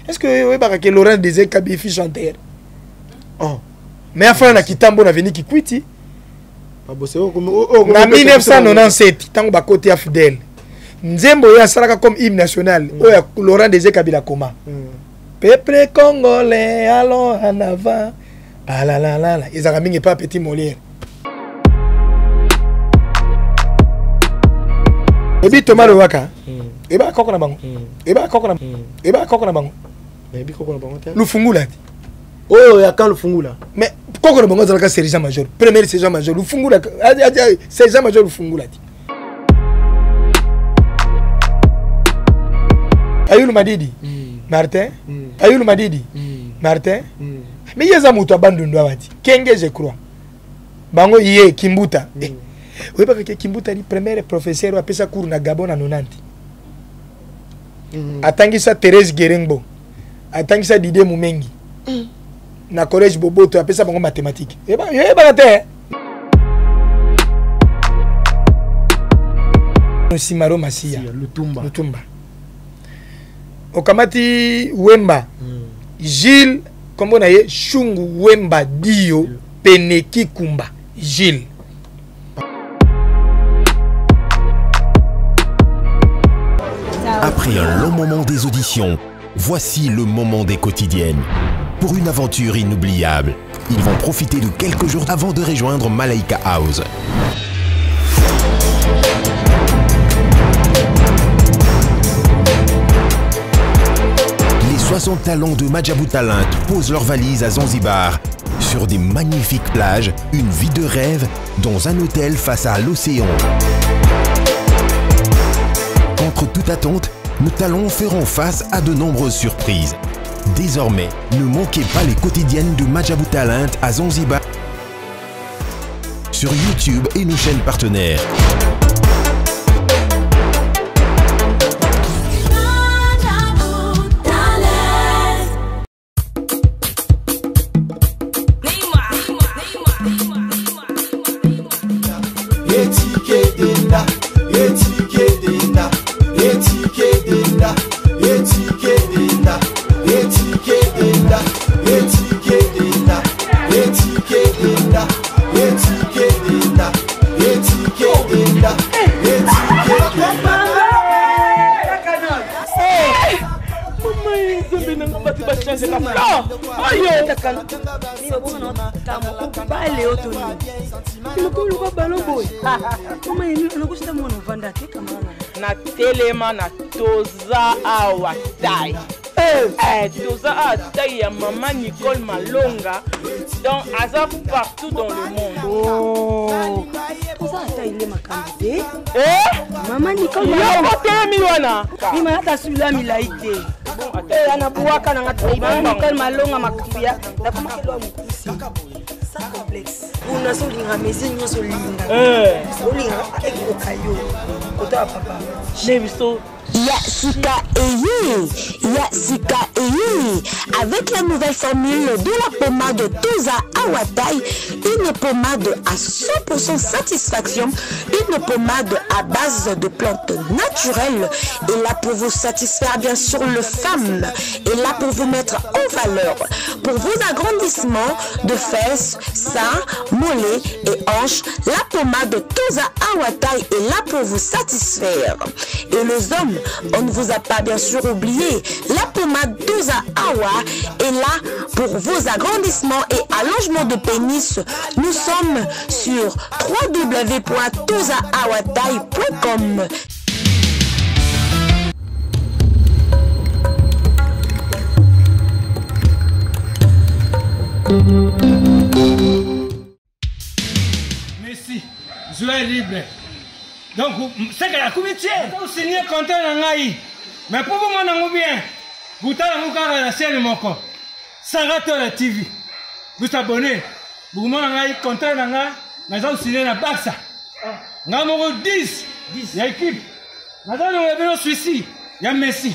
Est-ce que Laurent Désiré Kabila fils chanteur? Oh. Mais enfin na kitambo na veni kikwiti. En 1997, tant que côté fidèle. Nzembo ya salaka comme hymne national. Laurent Désiré Kabila Koma. Peuple congolais, allons en avant. Ah là là là là. Ils ont ramené pas petit Molière. Ebi Thomas Lowaka. Eba koko na bango. Eba koko na bango. Mais ebi koko na bango te. Lufungula. Oh, ya quand Lufungula. Mais koko na bango zalaka sergent major. Premier sergent major Lufungula. Sergent major Lufungula. Ayulu Madidi. Martin. Ayulu Madidi. Martin. Mais yeza mutu abandonné wati. Kenge je crois. Bango yé Kimbuta. Oui, parce que Kimbuta dit premier professeur a pesa cours na Gabon na 90. Atangisa Thérèse Guérengo. Atangisa Didier Mumengi. Na collège Boboto a pesa bango mathématiques. Eh ben te. Simaro Masia. Lutumba. Okamati Wemba. Gilles, comment on a dit Shungu Wemba Dio Peneki Kumba. Gilles. Après un long moment des auditions, voici le moment des quotidiennes. Pour une aventure inoubliable, ils vont profiter de quelques jours avant de rejoindre Malaika House. Les 60 talents de Madjabou Talent posent leurs valises à Zanzibar. Sur des magnifiques plages, une vie de rêve dans un hôtel face à l'océan. Contre toute attente, nos talents feront face à de nombreuses surprises. Désormais, ne manquez pas les quotidiennes de Madjabou Talent à Zanzibar sur YouTube et nos chaînes partenaires. Na telema na toza awa tai. Toza awa tai ya maman Nicole Malonga. Donc Aza partout dans le monde. Oh. Toza awa tai ile makandide. Maman Nicole Malonga. Yo kote miwana. Ni manata sula milaite. Anabuaka na ngatai maman Nicole Malonga makuya. Na kama kilo mkusi. Sans complexe. On a soli na maison nous soli. Soli na ekokayo. Kota papa. Nebiso. Yasika Eye, avec la nouvelle formule de la pommade Toza Awatai, une pommade à 100% satisfaction, une pommade à base de plantes naturelles, et là pour vous satisfaire bien sûr le femmes, et là pour vous mettre en valeur, pour vos agrandissements de fesses, seins, mollets et hanches, la pommade Toza Awatai est là pour vous satisfaire. Et les hommes, on ne vous a pas bien sûr oublié, la pommade Toza Awa est là pour vos agrandissements et allongements de pénis. Nous sommes sur www.tozaawatai.com. Merci, joie libre. Donc, c'est que la comité, vous signez contrat dans l'AI. Mais pour vous, mon bien, vous avez la scène de mon corps. Sarato la TV. Vous abonnez. Vous avez contrat dans l'AI. Mais vous signez la Barça. Nous avons 10. Il y a équipe. Nous avons Suisse. Il y a Messi.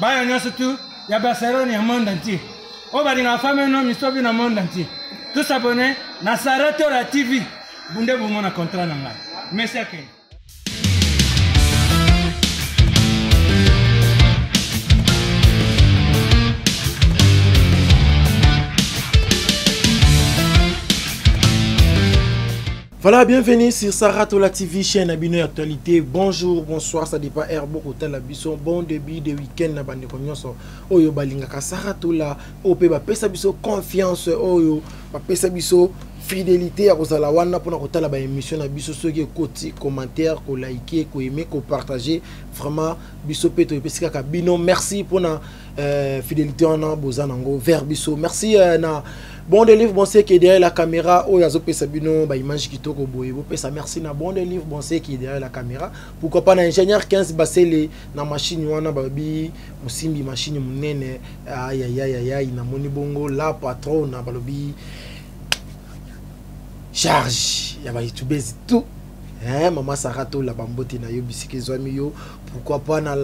Il y a surtout. Il y a Barcelone. Il y a le monde entier. On va dire la femme et l'homme, ils sont dans le monde entier. Tous abonnés. Dans Sarato la TV. Vous avez un contrat dans l'AI. Merci à vous. Voilà, bienvenue sur Saratola TV, chaîne Abino Actualité. Bonjour, bonsoir, ça dépend Airbook Hotel Abisso. Bon début de week-end na bande konyoso. Oyo balingaka Saratola, ope ba pesa biso confiance, oyo ba pesa biso fidélité à kozala wana pona kotala ba émission na biso soki koti commentaire ko liker ko aimer ko partager vraiment biso peto epesika ka bino. Merci pona fidélité wana bozanango vers biso. Merci na Bon de livre, bon c'est qui est derrière la caméra. Oh, yazo pesa bino, ba image qui toko boye. Bo pesa merci na bon de livre, bon c'est qui est derrière la caméra. Pourquoi pas na ingénieur 15 basele na machine wana babi musimbi machine munene. Aïe aïe aïe aïe na moni bongo la patron na balobi charge. Ya ba YouTube tout. Maman Saratola bambote na yo bisike zwami yo. Pourquoi pas na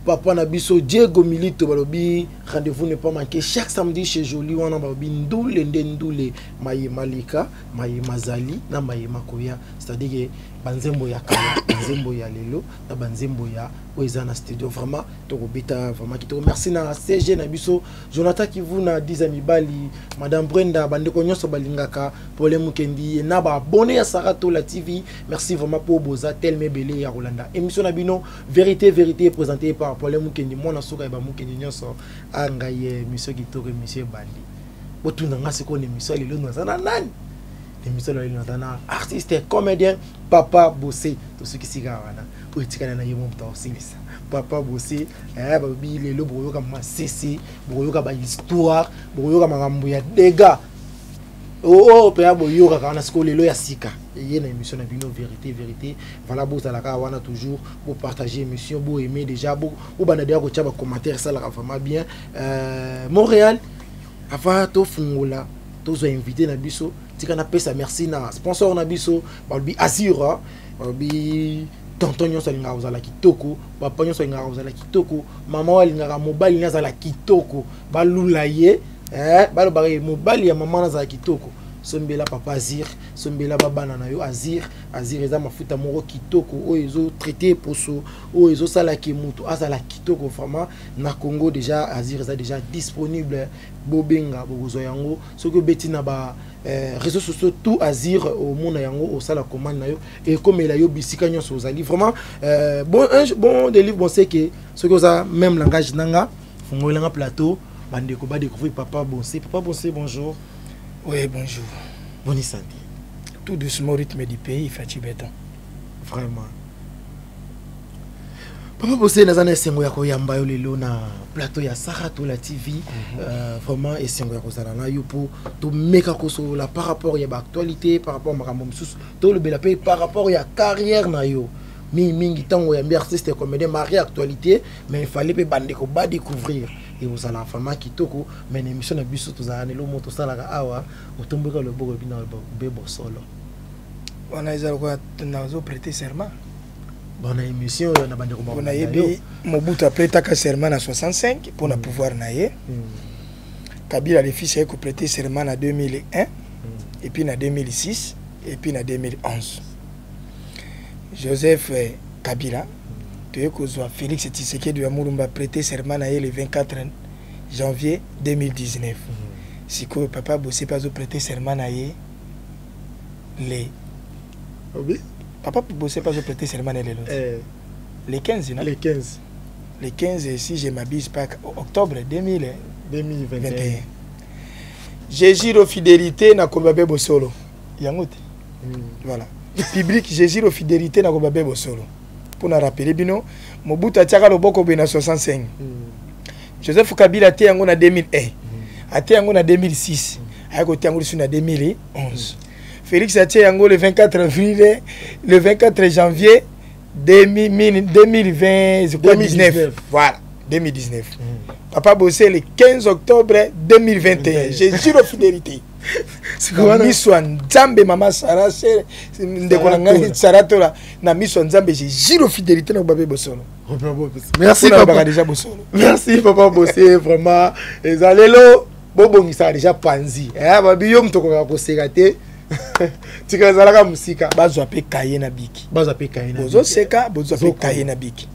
papa na biso Diego Milito balobi rendez-vous ne pas manquer chaque samedi chez Jolie wana balobi ndule ndule maye malika maye mazali na maye makoya, c'est-à-dire banzembo ya kala banzembo ya lelo na banzembo ya oeza na studio. Vraiment tokobeta vraiment kitoko. Merci na CG na biso Jonathan Kivu na 10 amis bali madame Brenda bandeko nyonso balingaka Paul Mukendi na ba abonné ya Saratola TV. Merci vraiment pour boza telme belé ya Rolanda. Émission na bino vérité présentée par Paul Mukendi mona soka ba Mukendi nyonso angaye monsieur kitoko monsieur bandi. Botuna ngasi ko émission lelo nzana nani l'émission de l'Inotana, artiste, comédien, Papa Bossé, tout ce qui s'y gagne. Ou est-ce qu'il y a un Papa Bossé, il est le brouillon comme CC, brouillon comme histoire, brouillon comme dégâts. Oh, Père Boyo, quand on a scolé le Yassika. Il y a une émission de vérité. Voilà, vous allez avoir toujours pour partager l'émission, vous aimer déjà, vous banader au chat, commentaire, ça la vraiment bien. Montréal, avant tout fungola, tous invité na biso. Tika na pesa merci na sponsor na biso balbi Azura balbi tonton nyonso linga ozala kitoko papa nyonso linga ozala kitoko mama walinga mobali nazala kitoko balula ye balo bare mobali ya mama nazala kitoko sombela papa Azir sombela babana na yo Azir eza mafuta moko kitoko oyo ezo traiter poso oyo ezo sala ki mutu azala kitoko vraiment na Congo déjà Azir eza déjà disponible bobenga bozo yango soki beti na ba réseaux sociaux tout Azir au monde yango au sala commande na yo et comme il a yo bisika nyonso ozali vraiment bon des livres bon c'est que ce que ça même langage nanga fongolanga plateau bandeko ba découvrir Papa Bossé bonjour. Oui, bonjour. Bonne santé. Tout doucement au rythme du pays, fatigué. Vraiment. Papa Bossé nazana esengo ya koyamba yo lelo na plateau ya Saratola TV. Vraiment esengo ya kozala na yo pour to meka koso la par rapport ya ba actualité, par rapport makambo msusu, to le bela pe par rapport ya carrière na yo. Mingi tango ya artiste comédien mari actualité, mais il fallait pe bandeko ba découvrir. Et vous allez vraiment kitoko mais l'émission na biso tozana lo moto sala ka awa otomboka le bogo bina bebo solo. On a ezalo kwa nazo prêter serment. Bonne émission na bandeko ba. On a yebi Mobutu a prêté ka serment à 65 pour na pouvoir naie. Kabila le fils a prêté serment en 2001 et puis en 2006 et puis en 2011. Joseph Kabila Félix Tshisekedi Amulumba prêté serment le 24 janvier 2019. Si Papa Bossé pas prêté serment Papa Bossé pas prêté serment les 15 non? Les 15 si je m'abuse pas octobre 2021. J'ai giro fidélité na Kobabe Bosolo. Yangote. Voilà. Public j'ai giro fidélité na Kobabe Bosolo. Pour nous rappeler, bino, Mobutu a tiré le boko en 65. Joseph Kabila a en 2001. A tiré en 2006. A été en 2011. Félix a tiré le 24 janvier 2019. Voilà, 2019. Papa Bossé le 15 octobre 2021. J'ai jure fidélité. Na miswa nzambe mama Sarah ndeko na ngai Saratola na miswa nzambe j'ai jiro fidélité na Babe Bosolo. Merci papa déjà Bosolo. Merci Papa Bossé vraiment ezalelo bobongisa déjà panzi babi yo mtoko ka kosekate tika zalaka musika bazwa pe kaye na biki bozo seka bozo pe kaye na biki.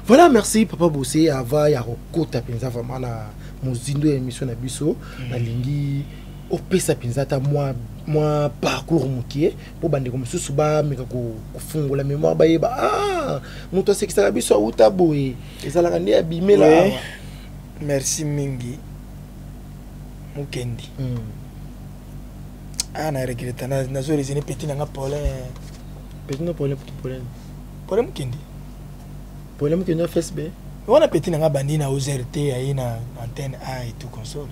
Voilà, merci Papa Bossé ava ya kokota penza vraiment na mozindo ya émission na biso na lingi opesa penza ta moi parcours mokie po bande comme sous ba meka ko fungola mémoire ba yeba ah muto sekisa biso uta boye ezalaka ndi abimela. Merci mingi mukendi na regreta na zo les petit na Paulin mukendi FSB on a petit na bandi na OZRT ayi na antenne A et tout consort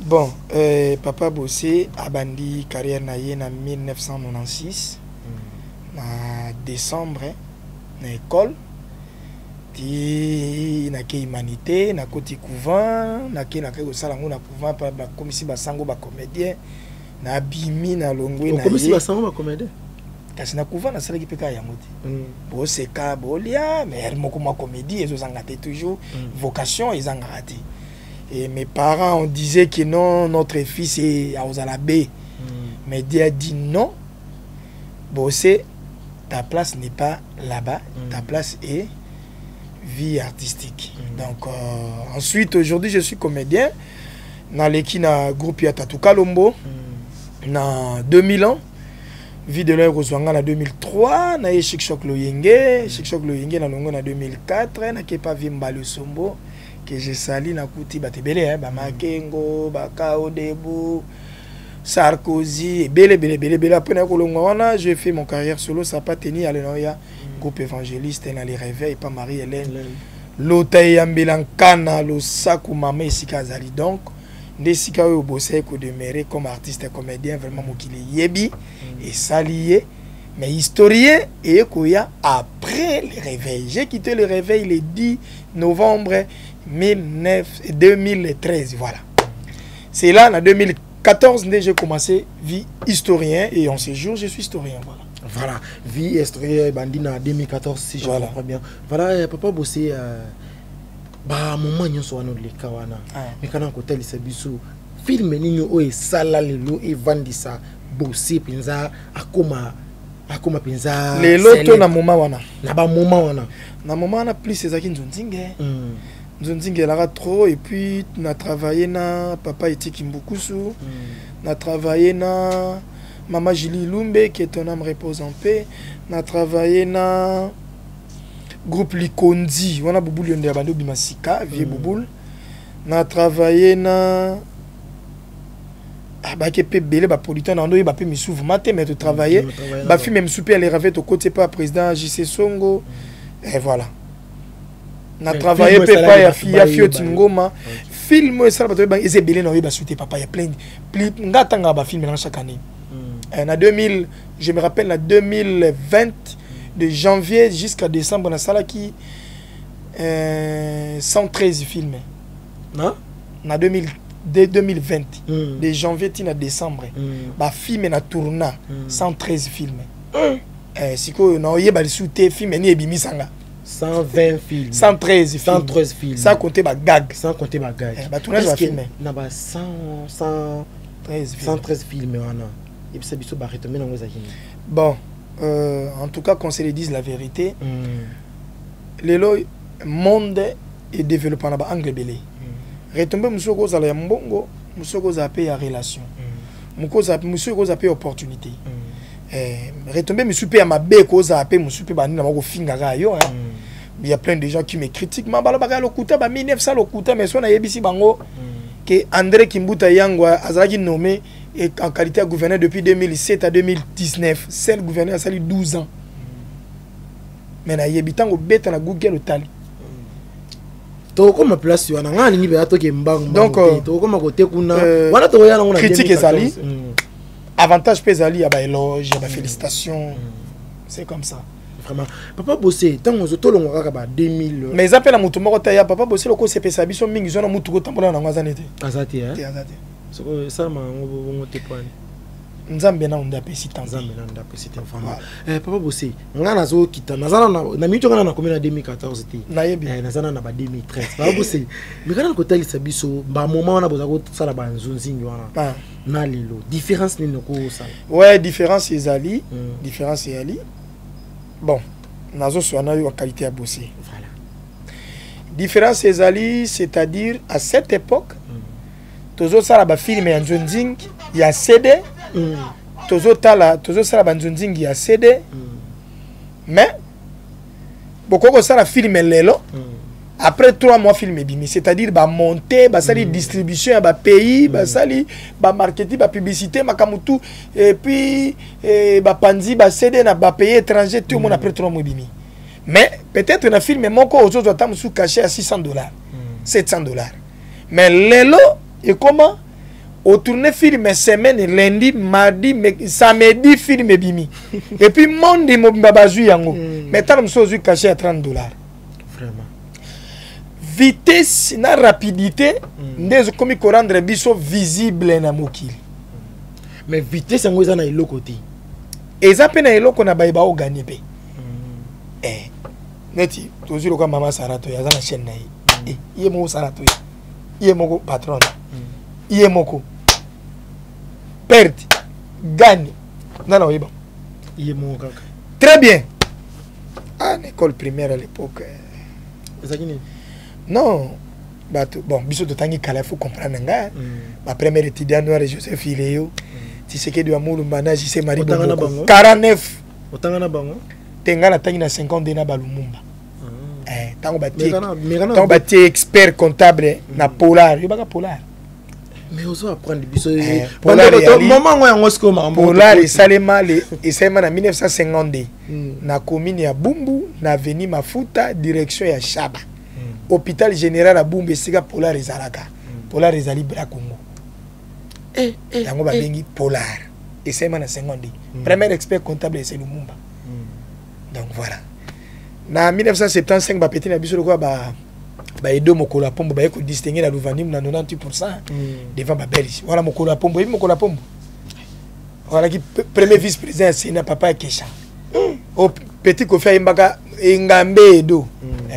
bon papa bossé a bandi carrière na ye na 1996 na décembre na école ti na ke humanité na koti couvent na ke sala ngo na couvent pa ba komisi basango ba comédien na bimi na longwe na komisi basango ba comédien kasi na couvent na sala ki peka ya moti bo seka bolia mais moko ma comédie ezo zangate toujours vocation ezanga raté. Et mes parents on disait que non, notre fils est à Ozalabé. Mais Dieu a dit non. Bosser, ta place n'est pas là-bas. Ta place est vie artistique. Donc ensuite, aujourd'hui, je suis comédien. Dans l'équipe na groupe Yatatu Kalombo. Dans 2000 ans. Vie de l'heure aux en 2003. Na Chic Choc Loyenge. Chic Choc Loyenge na Longo na 2004. Na Kepa Vimba le Sombo. Que je sali na kuti batebele ba Makengo ba Kao Debu Sarkozy bele après na kolonga wana j'ai fait mon carrière solo ça pas tenu à l'enoya groupe évangéliste dans les réveils pas Marie-Hélène lota yambelankana lo saku mama esika zali donc ndesika o bosser ko demeurer comme artiste et comédien vraiment mokili yebi et salié mais historien et koya après les réveils j'ai quitté le réveil le 10 novembre 2013, voilà. C'est là, en 2014, j'ai commencé vie historien et en ce jour, je suis historien, voilà. Voilà, vie historien, bandina 2014, si je comprends bien. Voilà, papa bossé, bah, moment n'y soit nous les kawana. Mais quand on côté les biso, film ni o e sala lelo e vandisa bossé pinza akoma pinza. Les loto na moment wana. Na ba moment wana. Na moment wana plus c'est ça qui nous dingue. Nzonzinge lara trop et puis on a travaillé na papa Eti Kimbukusu, on a travaillé na maman Julie Lumbe qui est ton âme repose en paix, on a travaillé na groupe Likondi, on a Bouboul Yonde Abando Bimasika, vieux Bouboul, on a travaillé na bah qui peut belé bah producteur na ndo ba pe misouvu maté mais de travailler bah film même souper les rêver au côté pas président JC Songo et voilà. Na travaillé papa ya Fioti Ngoma film ça ba to ba ezebele na ba suite papa ya plein ngatanga ba film chaque année. En 2000 je me rappelle en 2020 de janvier jusqu'à décembre na sala qui 113 films. Non? Na 2020 de janvier à décembre ba film na tourna 113 films. Siko na yeba le suite film ni ebimisanga 120 films. 113 films. 113 films. Sans compter ma gag. Sans compter ma gag. Bah tournage va filmer. Na ba 113 films wana. Et puis ça biso ba retomber dans les agines. Bon, en tout cas qu'on se le dise la vérité. Le monde est développé en anglais belé. Retomber musoko za la mbongo, musoko za payer relation. Musoko za payer opportunité. Retomber me super ma be cause à paix me super bani na mako finga yo hein. Il y a plein de gens qui me critiquent ma balo baga lokuta ba 1900 lokuta mais so na yebisi bango que André Kimbuta Yangwa azaki nommé en qualité de gouverneur depuis 2007 à 2019 seul gouverneur a sali 12 ans mais na yebitango beta na Google otali to comme place wana ngani ni be atoke mbangu donc to comme côté kuna wana to yana ngona critique ezali avantage pesali à éloge à félicitations c'est comme ça vraiment papa bossé tant on to longo kaka ba 2000 mais ils appellent à mutu moko ta ya papa bossé loko c'est pesa biso mingi zona mutu ko tambola na ngazane te azati hein azati so ça ma ngo te point nzambe na onda pesi tant nzambe na onda pesi tant vraiment papa bossé ngana zo kita nazana na mito ngana na komena 2014 te na yebi nazana na ba 2013 papa bossé mais kana ko talisa biso ba moment wana boza ko sala ba nzunzingi wana na lilo différence ni noko sala ouais différence ezali différence ezali bon nazo so na yo qualité à bosser voilà différence ezali c'est-à-dire à cette époque tozo sala ba film ya Nzonzing ya CD tozo sala ba Nzonzing ya CD mais bokoko sala film lelo après 3 mois film ebimi, c'est-à-dire ba monter ba sali distribution ya ba pays ba sali ba marketing ba publicité makamutu et puis ba panzi ba CD na ba pays étranger tout le monde après 3 mois ebimi. Mais peut-être na film moko ozozo tamu sous caché à $600 $700. Mais lelo et comment au tourner film semaine lundi mardi samedi film ebimi et puis monde mobimba bazui yango mais tamu sous caché à $30. Vraiment. Vitesse na rapidité ndezo komi ko rendre biso visible na mokili. Mais vitesse yango eza na eloko te. Eza pe na eloko na bayiba o gagner pe. Neti tozilo kwa mama Sarato ya za na chaîne na ye. Iye mo Sarato ye. Iye moko patron. Iye moko perte gagne na oyiba. Iye mo kaka. Très bien. À l'école primaire à l'époque. Non, bon, biso de tangi kala faut comprendre nga. Ma première étudiant noire Joseph Iléo. Tu sais que du amour mbana JC Marie Bongo. 49. Otanga na bango. Tenga na tangi na 50 na Balumumba. Tango bati expert comptable na Polar, yobaka Polar. Mais ozo apprendre biso Polar moment ngo yango sko ma Polar et Salema na 1950 na commune ya Bumbu na avenue Mafuta direction ya Shaba. Hôpital général à Bumbu Siga Polar ezalaka. Polar ezali bra Congo. Yango ba bengi Polar. Et c'est na 50. Premier expert comptable c'est Lumumba. Donc voilà. Na 1975 ba petit na biso quoi ba edo mokolo ya pombo ba yeko distinguer na Louvanim na 98% devant ba Belge. Voilà mokolo ya pombo, mokolo ya pombo. Voilà qui premier vice-président c'est na papa Kesha. Au petit Kofi Imbaka Ngambe edo.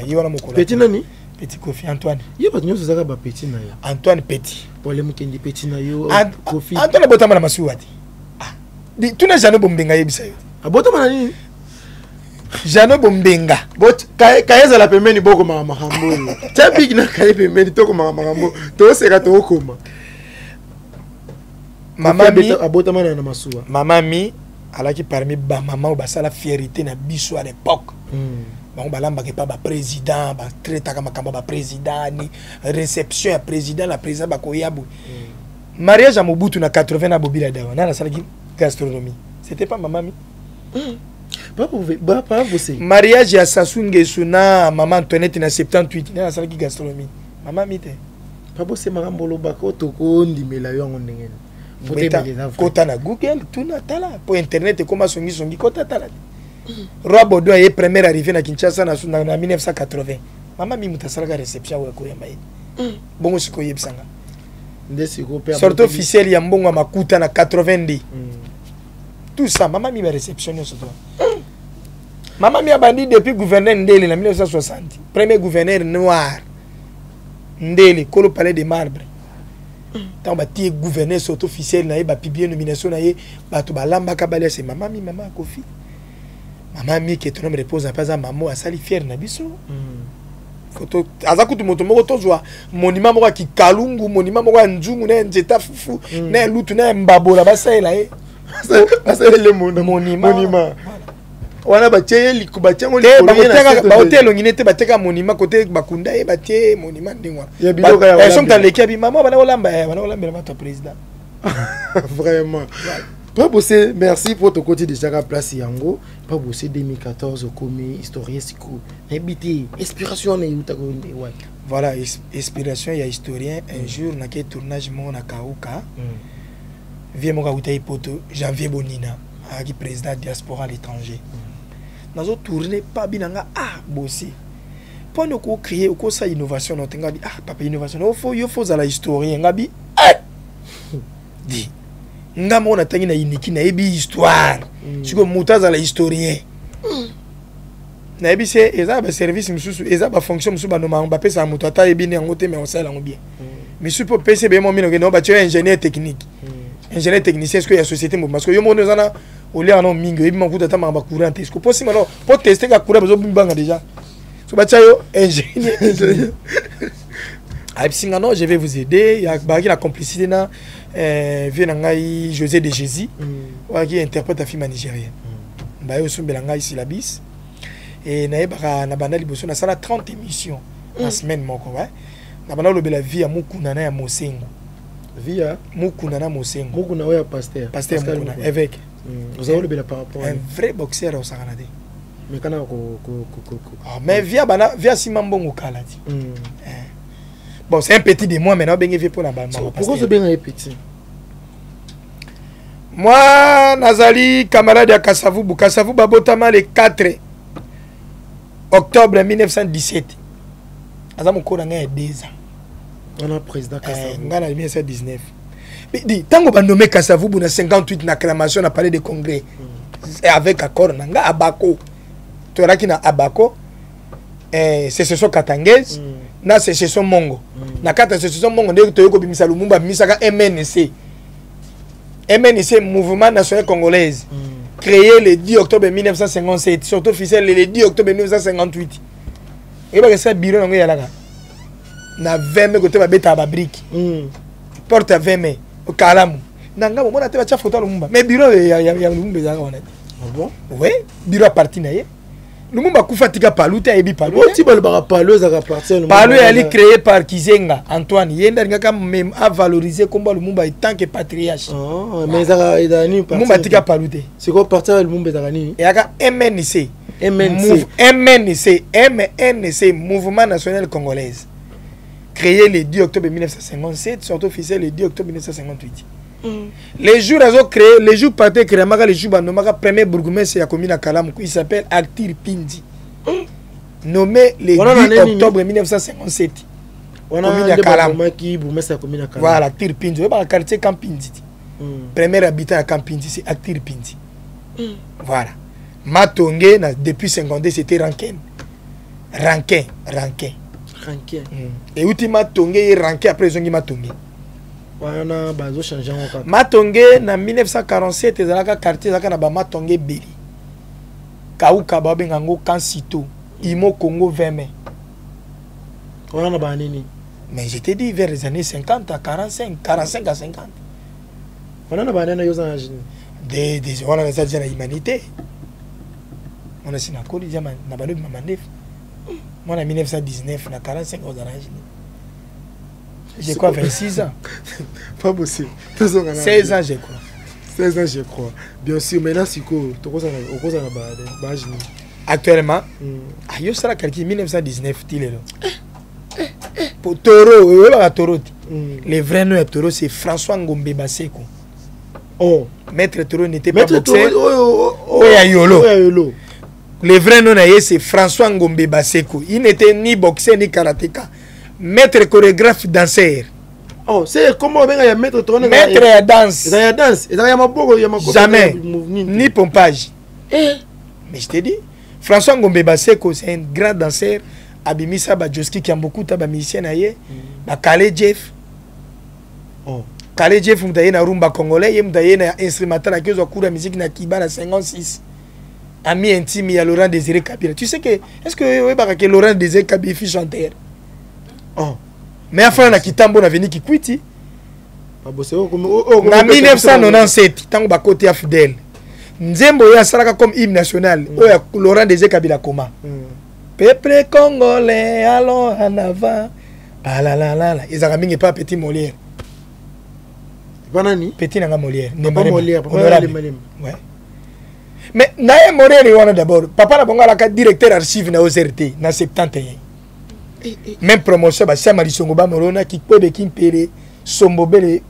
Voilà mokolo. Petit nani? Petit Kofi Antoine. Yeba nyonso zaka ba petit na yo. Antoine Petit. Wale mukendi petit na yo Kofi. Antoine botama na masuwati. Di tuna jano bombenga yebisa yo. Abotama na nini? Jano bombenga. Bot kaeza la pembeni boko mama mahambo. Tabiki na kaye pembeni toko mama mahambo. To seka to okoma. Mama mi abotama na masuwa. Mama mi alaki parmi ba maman basala fierté na biso à l'époque. Bon balamba ke pa ba président ba traita kama kamba ba président ni réception ya président la président ba koyabu. Mariage à Mobutu na 80 na Bobila Dawa na salaki gastronomie. C'était pas maman mi. Pas vous. Mariage à Sassou Nguesso na maman Antoinette na 78 na salaki gastronomie. Maman mi te. Pas vous c'est marambolo bako to ko ndimela yo ngondengene. Kota na Google tout na tala pour internet comment songi kota tala. Roi Baudouin est premier arrivé na Kinshasa na 1980. Maman mi mutasalaka réception wa koyamba ye. Bongo siko yebsanga. Sorte officiel ya mbongo makuta na 90. Tout ça maman mi ba réception sur toi. Maman mi a bandi depuis gouverneur Ndele en 1960. Premier gouverneur noir. Ndele Kolo Palais de Marbre. Tant bati gouverneur sorte officiel na ye ba publier nomination na ye ba to ba lamba kabale c'est maman mi maman Kofi. Maman mi qui ton homme repose à pas à maman a sali fier na biso. Photo azakutu moto moko tozwa monument moko ki kalungu monument moko nzungu na nzeta fufu na lutu na mbabola basaela ye. Basaela monument. Wana batie likubatia ngoli ba hotel ngine bateka monument côté bakunda ye batie monument ndingwa. Ya biloka ya. Ils sont dans l'équipe maman bana olamba ba président. Vraiment. Pas bosser, merci pour ton côté déjà à place yango. Pas bosser 2014 comme historien siko. Habité inspiration na yuta ko ouais. Voilà, inspiration ya historien un jour na ke tournage mon na Kauka. Vie mon ka poto Janvier Bonina, qui président diaspora à l'étranger. Nazo tourner pas binanga bosser. Pendant qu'on créer ko ça innovation no tenga papa innovation il faut za la historien ngabi di ngamo on tangi na iniki na ebi histoire siko mutaza la historien na ebi c'est eza ba service mususu eza ba fonction mususu ba no ma mbape sa mutu ata ebi ne ngote mais on sala ngo bien mais supo PCB mo mino no ba tu ingénieur technique ingénieur technicien est-ce que ya société mo parce que yo mo zana au lieu non mingo ebi makuta ta ma courant est-ce que possible non pour tester ka courant bezo bimbanga déjà so ba chayo ingénieur à Epsingano, je vais vous aider. Il y a la complicité na José de Jésus, qui interprète la film nigérienne. Bah aussi belanga ici la bis. Et na na banali bosso na sala 30 émissions la semaine moko ouais. Na banalo bela vie à Mukuna na ya Mosengo. Via Mukuna na Mosengo. Mukuna ouais pasteur. Pasteur Mukuna évêque. Vous avez le bela par rapport un vrai boxeur au Sakanade. Mais kana mais via Simambongo Kaladi. Bon, c'est un petit de moi maintenant, bien pour la balle. Pourquoi c'est bien un petit? Moi, Nazali, camarade à Kassavou, Kassavou Babotama le 4 octobre 1917. Azam Kora n'a 2 ans. On a président Kassavou. En 1919. Mais dis, tant qu'on a nommé Kassavou, on a 58 na acclamation, on a parlé de congrès. Avec accord, nanga Abako. Tu vois qui na Abako. C'est ce sont Katangaise. Na c'est ce sont Mongo. Na kata c'est ce sont Mongo. Dès que tu as Bimisa Lumumba, Misaka MNC. MNC, Mouvement National Congolais, créé le 10 octobre 1957, surtout officiel le 10 octobre 1958. Et bien, c'est un bureau qui est là. Na 20 mai, côté bêta à brique. Porte à 20 mai, au Kalamu. Nanga, on a fait photo Lumumba. Mais bureau, il y a Lumumba. Ah bon? Oui, bureau à partir de Lumumba Koufatika Palou, tu as ébi Palou. Tu peux le Palou, ça appartient. Palou est créé par Kizenga, Antoine. Yenda nga même à valoriser comme Lumumba en tant que patriarche. Ah, mais ça il a ni Lumumba tika Palou. C'est quoi partir Lumumba Zagani? Et aga MNC. MNC, Mouvement National Congolais. Créé le 10 octobre 1957, sorti officiel le 10 octobre 1958. Les jours créé, les jours partis créé, les jours le premier bourgmestre de la commune à Kalam, il s'appelle Actir Pindi. Nommé le 10 octobre 1957. On a Kalam. Voilà, Actir Pindi. Le quartier Campindi. Premier habitant à Campindi, c'est Actir Pindi. Voilà. Matongé, depuis 52, c'était Rankin. Et ultimement, Tongé Rankin après ils ont Matongé. Matongé, en 1947, ils ont quartier Matongé Beli. Kaouka Babengango Kansito, Imo Congo 20 mai. Mais je t'ai dit vers les années 50 à 45 à 50. On a on a la humanité. On a signé un code, moi en 1919, on a 45 ans d'âge. J'ai quoi, 26 ans? Pas possible. 16 ans, j'ai quoi? 16 ans, je crois. Bien sûr, maintenant, c'est quoi? Actuellement, il y a quelqu'un 1919, pour Toro, le vrai nom de Toro, c'est François Ngombe Baseko. Oh, Maître Toro n'était pas boxeur. Yolo. Le vrai nom c'est François Ngombe Baseko. Il n'était ni boxeur ni karatéka. Maître chorégraphe danseur. Oh, c'est comment on va mettre Toro? Maître à danse. Il y a danse. Jamais. Ni pompage. Mais je te dis, François Ngombe Baseko, c'est un grand danseur. Abimisa Badjoski qui a beaucoup de musiciens. Kale Jeff. Oh. Kale Jeff, il y a un rumba congolais. Il y a un instrumental qui a cours de musique na Kiba na 56. Ami intime, il y a Laurent Désiré Kabila. Tu sais que, est-ce que Laurent Désiré Kabila est chanteur? Oh. Mais enfin, on a quitté Tambo, on a venu qui quitte. En 1997, tant que côté à Fidèle. Nzembo ya saraka comme hymne national. Laurent Désiré Kabila comment? Peuple congolais, allons en avant. Ah là là là là. Ils ont mis pas petit Molière. Petit nanga Molière. Pas Molière, ouais. Mais naye Molière d'abord. Papa na bonga la directeur archive na OZRT na 71. Même promotion ba Samari Songoba Morona qui peut Kimpere Sombobele.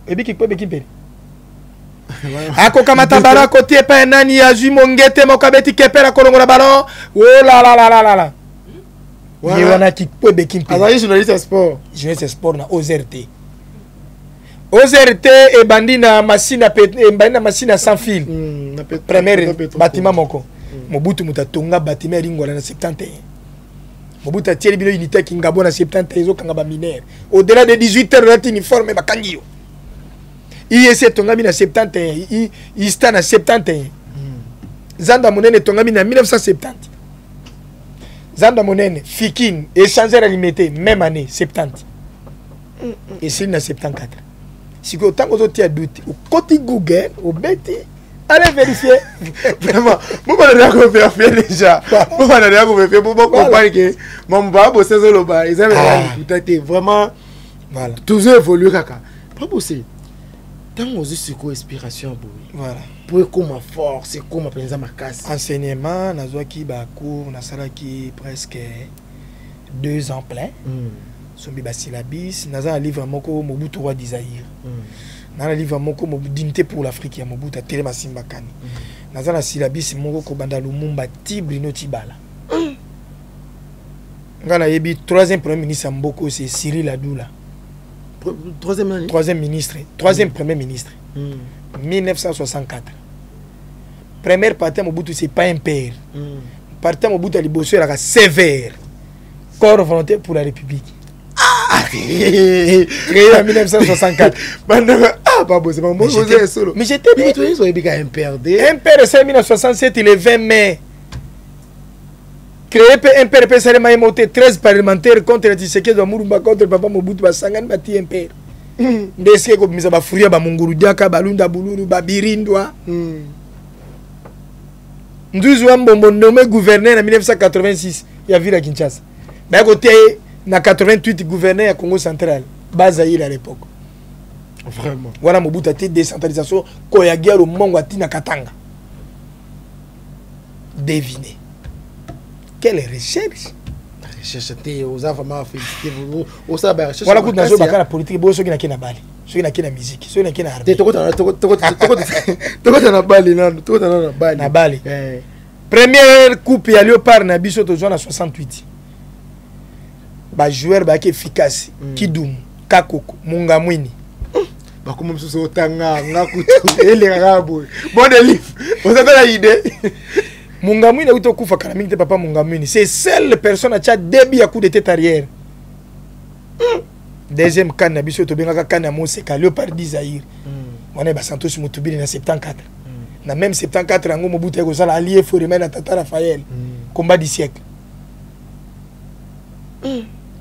Ebi qui peut Kimpere. Ako kamata bara côté pa nani azui mongete mokabeti kepera kolongola ballon. Oh là là là là là. Il y en a qui peut Kimpere. Azali journaliste sport. Journaliste sport na OZRT. OZRT et bandina machine sans fil. Premier bâtiment moko. Mobutu mutatonga bâtiment ringola na 71. Mobutu tieli bilo unité ki ngabo na 71 zo kanga ba mineur. Au-delà de 18 heures de uniforme bakangio. IEC tongami na 71, ISTA na 71. Zanda Monene tongami na 1970. Zanda Monene Fikin échangeur limité même année 70. Et c'est na 74. Si que autant que tu as doute, au côté Google, au bêti, allez vérifier. Vraiment, moi je vais faire déjà. Moi je vais faire pour comprendre que mon papa bossait sur le bar, ils avaient vraiment voilà. Toujours évolué kaka. Pas bosser. Tant on dit c'est quoi inspiration voilà. Pour comment force, c'est comment penser ma casse. Enseignement, na qui ba cours, na sala qui presque 2 ans plein. Sombi ba syllabis, na za livre moko Mobutu roi d'Isaïr. Na livre moko dignité pour l'Afrique ya Mobutu Telema Simbakani. Na za na syllabis moko ko banda Lumumba Tibrino Tibala. Ngana yebi 3e premier ministre Mboko c'est Cyril Adoula. 3e ministre, 3e premier ministre. 1964. Première partie Mobutu c'est pas un père. Parti Mobutu à Liboso era sévère. Corps volontaire pour la République. Créé en 1964. Pas beau, c'est pas bon. Mais j'étais dit. Un père, c'est en 1967, il est 20 mai. Créé un père, il monté 13 parlementaires contre le Tshisekedi de Murumba, contre Papa Mobutu, Basangan, Bati un père. Ndesike ko misa ba furia ba munguru diaka balunda bululu ba birindwa. Nduzu wa mbombo nommé gouverneur en 1986 ya ville à Kinshasa. Ba côté na 88 gouverneur à Congo central, Bazaïr à l'époque. Vraiment. Voilà Mobutu a été décentralisation ko ya guerre au Mongo na Katanga. Devinez. Quelle recherche? Recherche aux enfants féliciter vous au ça ba recherche. Voilà kuna zo bakala politique bo so kina kina bali. So kina kina musique, so kina kina art. Toko na bali nan, toko na bali. Na bali. Première coupe ya Léopard na biso to zona 68. Ba joueur ba ki efficace, Kidum, Kakoko, Mungamwini. Ba comme so tanga ngakutu ele rabo. Bon livre. Vous avez la idée? Mungamwini uto kufa kana mingi te papa Mungamwini. C'est seule personne à Tchad début à coup de tête arrière. Deuxième can na biso to benga can na Moseka Léopard d'Isaïr. On est ba Santos Mutubili na 74. Na même 74 ngo Mobutu ko sala allié Fourimen na Tata Raphaël. Combat du siècle.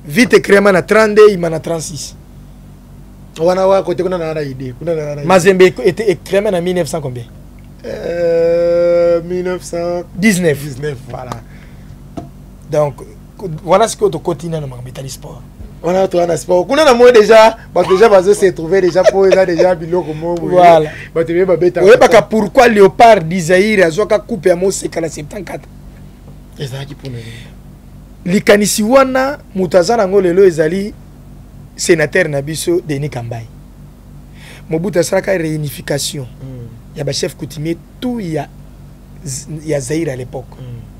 Vite crément na 32 il na 36. Wana wa côté kuna na idée, kuna na. Mazembe était crément en 1900 combien? 1919 voilà. Donc voilà ce que tu continues dans le sport. Voilà toi dans sport. Kuna na moi déjà, parce que déjà bazo se trouver déjà pour déjà biloko mo. Voilà. Ba te ba beta. Oui parce que pourquoi Léopard d'Isaïr azoka coupe ya Moseka na 74. Ezaki pour nous. Likanisi wana mutazana ngolelo ezali sénateur na biso Denis Kambai. Mobutu asalaka réunification. Il y a des chefs coutumiers, tout il y a Zaïre à l'époque.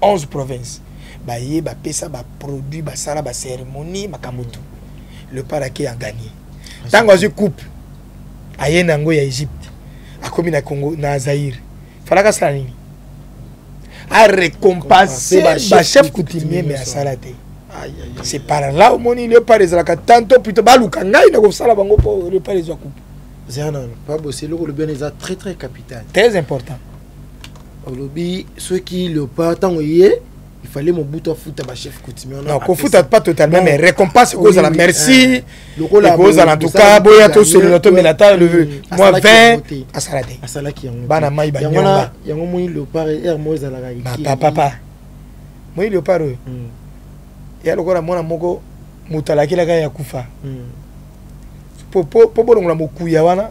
11 provinces. Bah y a pesa ba produit ba sala ba cérémonie makamutu. Le paraquet a gagné. Tant que je coupe aye nango ya Égypte, a commis na Congo na Zaïre. Fallait que ça nini. A récompenser ba chef coutumier mais à salate. C'est par là au moni le par ezalaka tantôt plutôt baluka ngai na ko sala bango pour le par les coupe. Pas bosser le bien est très très capital. Très important. Au lobby ceux qui le pas tant il fallait mon bout à foutre à chef coutumier. Non, qu'on fout pas totalement mais récompense cause à la merci. Le cause à en tout cas boya to sur le tomenata le moi 20 à salade. À salade qui bana mai ba nyonga. Yango moi le par er moi za la ga. Papa. Moi le par ya lokora mwana moko mutalaki la ga ya kufa. Po bolongola mokuya wana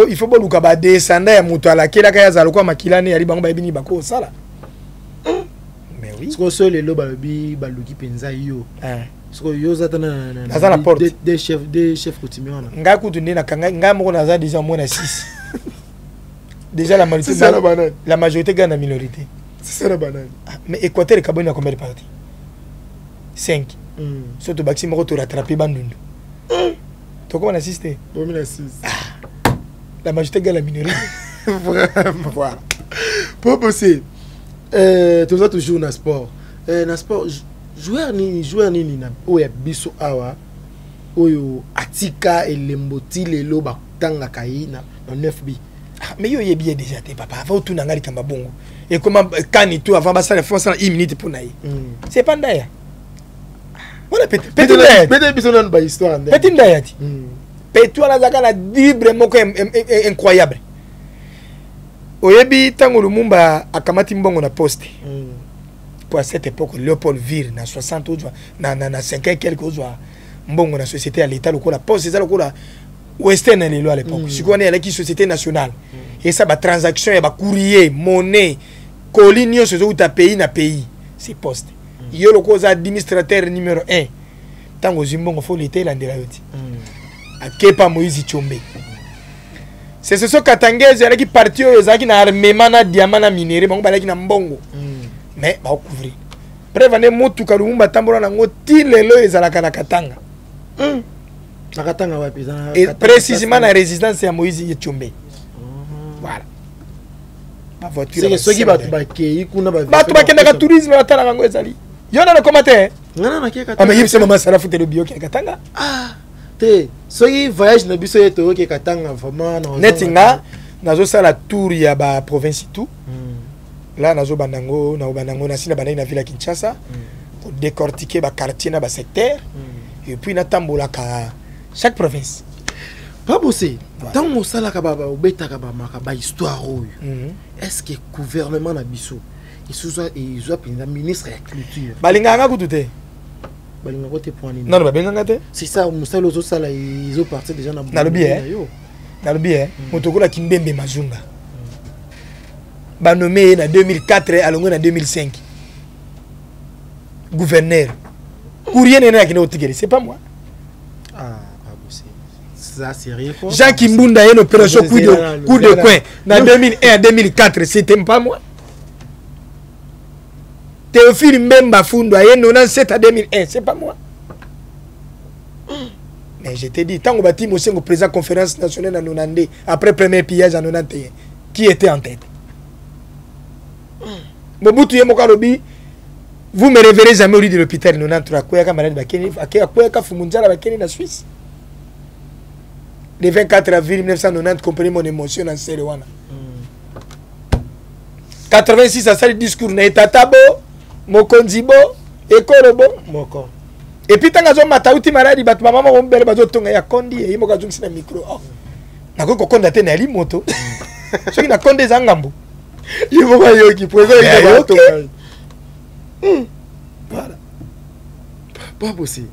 il faut boluka ba descendre ya mutu ala kela kaya za lokwa makilane yali bango ba ebini bako sala. Mais oui. Ce que seul le balobi baluki penza yo. Ce que yo za tana na la porte des chefs coutumiers wana. Nga kutu ndena kanga nga moko na za déjà moins 6. Déjà la majorité gagne la minorité. C'est ça la banane. Mais Équateur Kaboni a combien de partis? 5. Surtout Baxi moko to rattraper bandundu. Tu comment assister? 2006. La majorité gagne la minorité. Voilà. Pour bosser. Tu as toujours dans sport. Dans sport, joueur ni na oya biso awa oyo atika elemboti lelo bakutanga kai na 9B. Mais yo yebi déjà te papa avant tout nangali kamba bongo. Et comment quand tout avant ça la force en 1 minute pour naï. C'est pas d'ailleurs. Voilà petit ndayati. Petit bisou ba histoire ndé. Petit ndayati. Petit wana zaka na libre moko incroyable. Oyebi tango Lumumba akamati mbongo na poste. Pour à cette époque Léopold Vire na 60 autres na 5 et quelques autres mbongo na société à l'état local la poste c'est ça local Western les lois à l'époque. Si on est avec société nationale et ça ba transaction et ba courrier monnaie colis ce où ta pays na pays c'est poste. Yo le cause administrateur numéro 1 tango zimbongo faut l'été landela yoti. Akepa Moïse Tchombe. C'est ce Katangese avec qui parti ezaki na armement na diamant na minerai bango balaki na mbongo. Mais ba couvrir. Prévane motu ka Lumumba tambola nango ti lelo ezalaka na Katanga. Na Katanga wapi za. Et précisément la résidence ya Moïse Tchombe. Voilà. Ma voiture. C'est ce qui va te baquer kuna ba. Ba to bakenda ka tourisme batala nango ezali. Yona no commentaire. Ngana na kia Katanga. Ah mais yipse mama sala fute le bio ki Katanga. Ah. Te soki voyage na biso yeto ki Katanga vraiment na. Netinga nazo sala tour ya ba province tout. Là nazo bandango na sina banai na ville à Kinshasa pour décortiquer ba quartier na ba secteur et puis na tambola ka chaque province. Pas bossé. Tant mo sala ka ba obeta ka ba maka ba histoire oyo. Est-ce que gouvernement na biso ils ont pris ministre de la culture. Balinga nga kutute. Balinga kote point ni. Non balinga ngate. C'est ça musala ozo sala ils ont parti déjà na. Na lobi Na lobi motokola Kimbembe Mazunga. Ba nommé en 2004 à Longo en 2005. Gouverneur. Courrier n'est pas qui c'est pas moi. Ah, c'est ça sérieux quoi. Jean Kimbunda y a une opération coup de coin en 2001 à 2004, c'était pas moi. Théophile Mbemba Fundo y a 97 à 2001, c'est pas moi. Mais je t'ai dit, tant qu'on bâtit au président de la conférence nationale en 92, après le premier pillage en 91, qui était en tête? Mobutu Yemokalobi, vous me révérez jamais au lit de l'hôpital 93 Koueka malade Bakeni, Koueka Fumunjala Bakeni en Suisse. Le 24 avril 1990, comprenez mon émotion en Serewana. 86 à ça le discours na Etatabo, Mokonzibo, Ekorobo, Moko. Et puis tant que matauti malade, bat maman mon belle bazo tonga ya kondi et imoka jungsi na micro. Oh. Na ko konda te na limoto. Ce qui na konde zangambo. Il faut pas y qui présente voilà. Pas possible.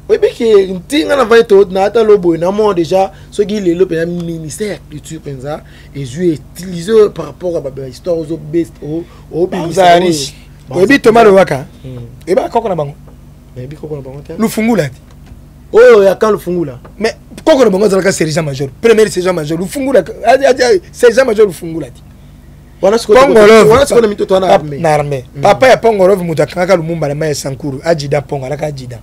Oui, mais que tinga na va être na ta lobo na mo déjà ce qui le ministère de la culture pensa et je utilisé par rapport à la histoire aux best au ministère riche. Oui, bi Thomas Lowaka. Et ba koko na bango. Mais bi koko na bango. Lufungula. Oh, ya quand Lufungula. Mais koko na bango zalaka sergent major. Premier sergent major Lufungula. Sergent major Lufungula. Armée. Papa ya Pongorov mutakanga Lumumba na mai Sankuru ajida Pongo alaka ajida.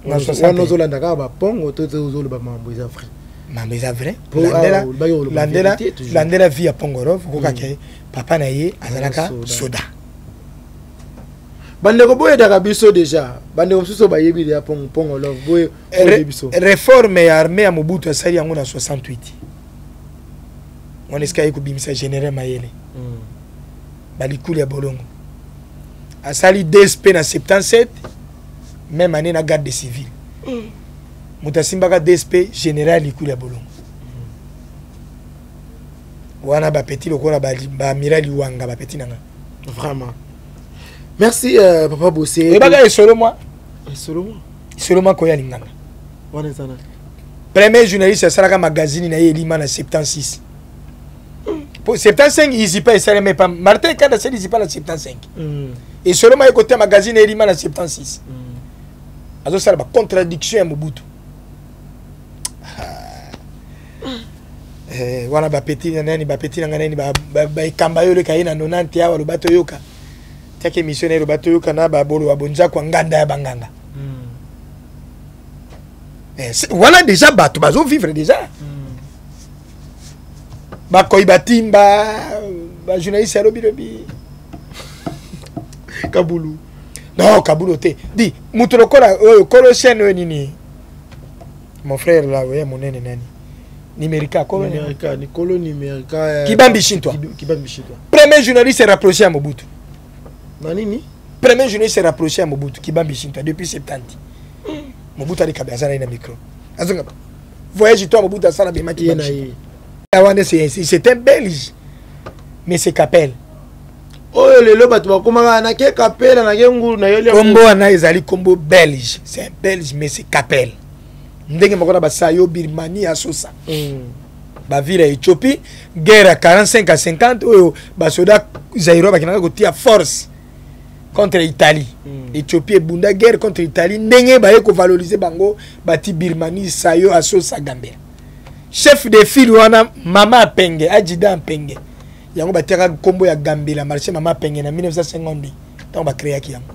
Na 60 zolanda ka ba Pongo to zolo ba mambo za vrai. Mambo za vrai. Landela via Pongorov kokake papa na ye azalaka soda. Bande ko boye daga biso déjà. Bande ko suso ba yebi ya Pongorov boye biso. Réforme ya armée ya Mobutu asali yango na 68. On est sky kubimisa général Mayele. Balikuli ya Bolongo. Asali DSP na 77 même année na garde civile. Mutasimba ka DSP général Likuli ya Bolongo. Wana ba petit lokola ba amiral Wanga ba petit nanga. Vraiment. Merci papa Bossé. Et baga solo moi. Solo moi ko ya linganga. Wana sana. Premier journaliste à Saraka magazine na Elima na 76. 75 ils y pas ça mais pas Martin quand c'est ils y pas la 75 et seulement côté magazine Elima la 76 azo ça la contradiction à Mobutu wana ba petit nani ba petit nani ba kamba yo le kaina 90 ya lo bato yoka take missionnaire lo bato yoka na ba bolo wa bonja kwa nganda ya banganga voilà déjà bato bazo vivre déjà Bakoy Batimba, journaliste Lobi Kaboulou. Non, Kaboulou te. Dis, Moutolo Kola, Kolo Sen Nini. Mon frère là, oui, mon nene nani. Numérica, Kolo Numérica, Nicolo Numérica. Kibambi Shinto. Kibambi Shinto. Premier journaliste rapproché à Mobutu. Nanini? Premier journée s'est rapproché à Mobutu, qui bambi Shinta depuis 70. Mobutu a dit qu'il y a un micro. Voyage toi Mobutu a ça c'est un Belge. Mais c'est Capel. Oh le bateau comment on a que Capel na nguru na yole. Combo ana ezali combo belge. C'est un Belge mais c'est Capel. Ndenge makona ba sayo Birmanie asosa. Ba ville Éthiopie, guerre à 45 à 50 oyo ba soda Zaïro ba kinaka kotia force contre l'Italie. Éthiopie bunda guerre contre l'Italie ndenge ba yeko valoriser bango bati Birmanie sayo asosa Gambia. Chef de file wana Mama Penge, adjudant Penge. Yango bateka kombo ya Gambela marché Mama Penge na 1950. Tant ba créer ki yango.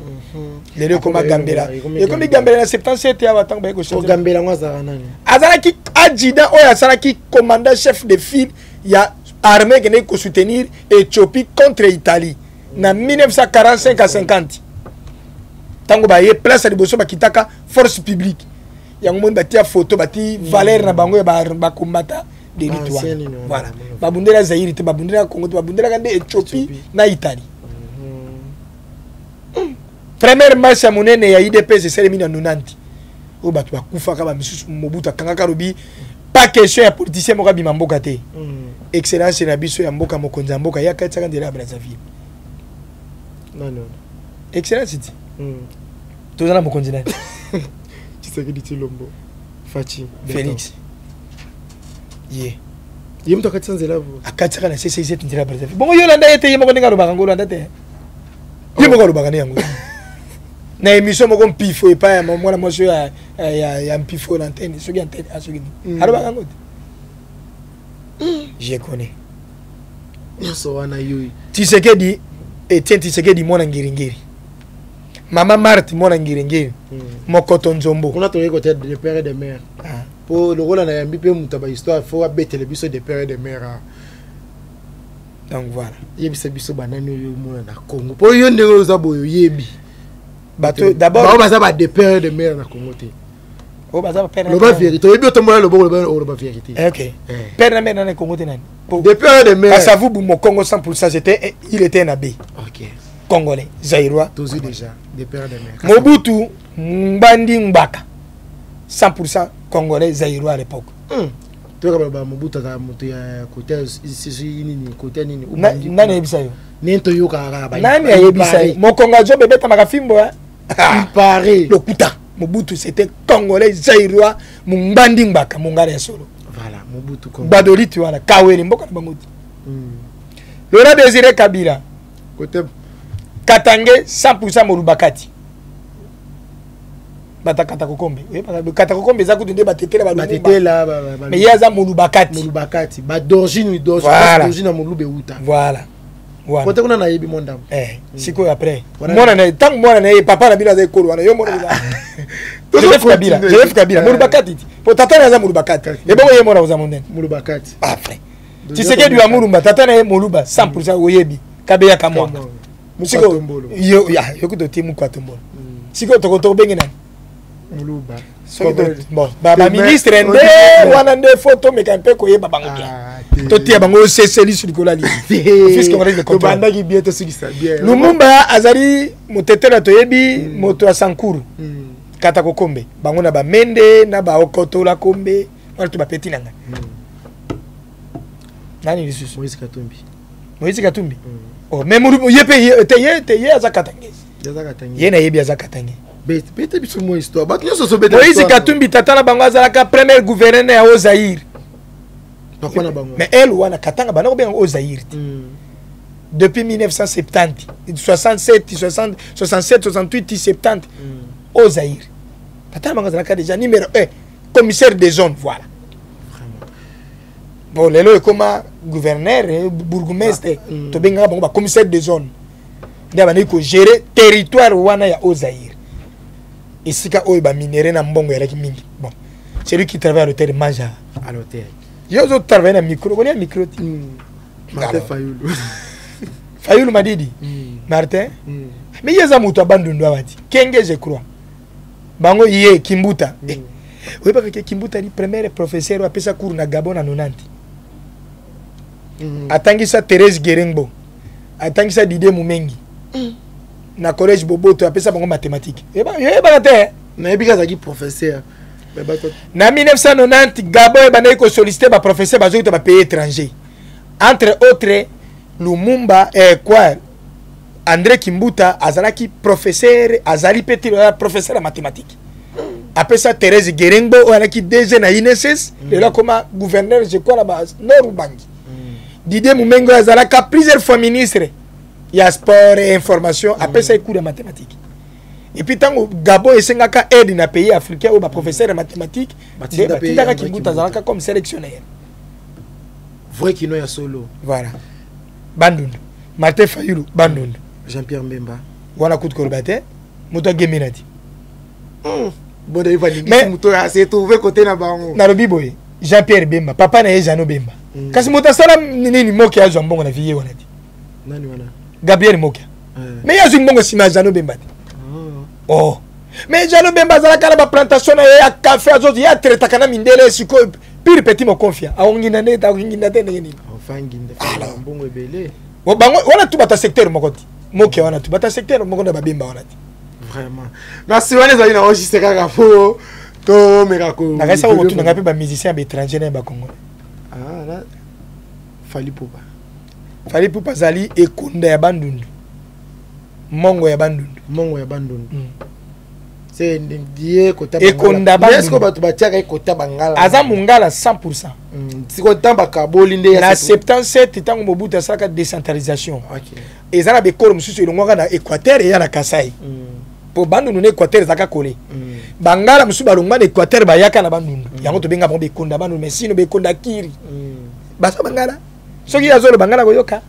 Les deux comme Gambela. Et comme Gambela na 77 ya batang ba ko chef. Gambela ngwaza nani. Azalaki adjudant oyo azalaki commandant chef de file ya armée qui ko soutenir Éthiopie contre l'Italie na 1945 à 50. Tango ba ye place à liboso ba kitaka force publique. Yango mon batia photo bati valeur na bango ba combattant de l'Étoile. Voilà. Babundela Zaïre te babundela Congo te babundela kande Éthiopie na Italie. Première marche à monene ya IDP c'est celle mina 90. O batu bakufa ka ba misusu Mobutu akangaka robi pas question ya politicien moka bima mboka te. Excellence na biso ya mboka mokonza mboka ya kataka ndela Brazzaville. Non. Excellence dit. Tozana mokonzi na. Tshisekedi Tshilombo. Fachi. Félix. Yeah. Yem to katsa nzela bo. Akataka na CC7 ndela Brazzaville. Bongo Yolanda yete yemo kondenga lobaka ngolo ndate. Yemo ko lobaka ne yango. Na émission moko mpifo epa ya mwana mwasho ya mpifo na antenne soki antenne asoki. Alobaka ngote. Je connais. Nyoso wana yui. Tshisekedi Etienne Tshisekedi mwana ngiringiri. Mama Marthe mwana ngiringiri. Mokoto Nzombo. On a trouvé côté de père et de mère. Pour le rôle na yambi pe mutaba histoire faut abete le biso de père et de mère. Donc voilà. Yebi biso banani yo mona na Congo. Po yo ndeko za boyo yebi. Bato d'abord ba baza ba de père et de mère na Congo te. O baza père. Le ba vérité. Yebi otomola le bo le ba vérité. OK. Père na mère na Congo te nani. De père et de mère. Parce que vous mon Congo 100% c'était il était un abbé. OK. Congolais, Zaïrois. Tous déjà des pères de mère. Mobutu Mbandi Mbaka 100% Congolais, Zaïrois à l'époque. Tu vois Mobutu à côté nini côté nini. Nani ebisa yo. Nento yo ka ba. Nani ebisa yo. Mon Congajo bébé tamaka fimbo hein. Il paraît. Le kuta. Mobutu c'était Congolais, Zaïrois, Mbandi Mbaka mongala solo. Voilà, Mobutu Congo. Badoli tu vois la Kaweli mboka na bango. Laurent Désiré Kabila. Côté Katangé 100% Molubakati. Bata Katakokombe. Katakokombe za kutunde batetela ba batetela mais yaza Molubakati. Molubakati. Ba d'origine d'origine na Molube uta. Voilà. Voilà. Côté kuna na yebi mondam. Siko après. Mona na tant mona na papa na bila za ekolo wana yo mona. Joseph Kabila. Molubakati. Po tata na za Molubakati. Et bon ye mona za mondene. Molubakati. Après. Tshisekedi wa Mulumba tata na Moluba 100% oyebi. Kabeya kamwa. Siko yo kuto timu kwa tombolo. Siko to benge nani? Muluba. Bon, baba ministre nde wana nde photo meka mpe koyeba bango bien. To tia bango CCL sur kolali. Fisque on règle contrôle. Banda ki bien to sikisa bien. Lumumba azali motetela toyebi moto asankuru. Kata kokombe. Bango na ba mende na ba okotola kombe. Wala to ba peti nanga. Nani lisusu? Moïse Katumbi. Moïse Katumbi. Oh, mais yepe te azakatange. Azakatange. Yena yebi azakatange. Bete biso mo histoire. Ba nyoso so bete. Moïse Katumbi tatala bango azalaka premier gouverneur ya Ozaïre. Bakona bango. Mais elle wana katanga banako bien Ozaïre. Depuis 1970, 67, 68, 70. Ozaïre. Tatala bango azalaka déjà numéro 1, commissaire des zones, voilà. Bon, lelo est comme gouverneur, bourgmestre, to benga bango ba commissaire de zone. Ndia bani ko gérer territoire wana ya Ozaïre. Isika oyo ba minéré na mbongo ya mingi. Bon, c'est lui qui travaille à l'hôtel Maja. À l'hôtel. Yo zo travaille na micro, connais micro ti. Martin Fayoulou. Fayoulou Madidi. Martin. Mais yeza muto abandonné wati. Kenge je crois. Bango yé Kimbuta. Oui parce que Kimbuta ni premier professeur a pesa cours na Gabon na 90. Atangisa Thérèse Guerengbo. Atangisa Didier Mumengi. na collège Boboto apesa bango mathématique yeba te na yebika zaki professeur na 1990 Gabon ebandaki ko solliciter ba professeur bazokuta ba pays étranger entre autres Lumumba quoi André Kimbuta azalaki professeur azali petit professeur de mathématiques après ça Thérèse Guérengo oalaki DG na INSS là comme gouverneur je crois là-bas Norubangi Didier Mumengo azalaka plusieurs fois ministre ya sport et information après ça cours de mathématiques et puis tant Gabon esengaka aide na pays africain ou ba professeur de mathématiques batindaka Kimbuta azalaka comme sélectionneur vrai kino ya solo voilà Bandundu Martin Fayulu Bandundu Jean-Pierre Mbemba wana coup de colbate moto geminati bon il va dire moto a se trouvé côté na bango na lobi boy Jean-Pierre Bemba papa na Jano Bemba kasi moto sala nini moki azo mbongo na vie wana ti nani wana Gabriel Mokia mais yazo mbongo sima Jano Bemba oh mais Jano Bemba zala kala ba plantation na ya café azo ya traita kana mindele siko pire petit mo confia aongi na neta aongi na tene nini ofangi nde mbongo ebele bango wana tu bata secteur mokoti moki wana tu bata secteur moko na babemba wana ti vraiment merci wana zali na enregistrer kaka fo to merako na kasa ko tu nga pe ba musicien ba étranger na ba Congo là Fally Ipupa zali ekunda ya Bandundu mongo ya Bandundu c'est ndiye kota ekunda Bandundu est-ce que batu batiaka ekota bangala aza mungala 100% siko tamba kaboli nde na 77 tango Mobutu asaka décentralisation OK ezana be kolo mususu elongwaka na Équateur ya na Kasai po Bandundu na Équateur zaka kolé bangala mususu balongwa na Équateur bayaka na Bandundu yango to benga bon bekonda Bandundu mais sino bekonda kiri basa bangala soki azolo bangala koyoka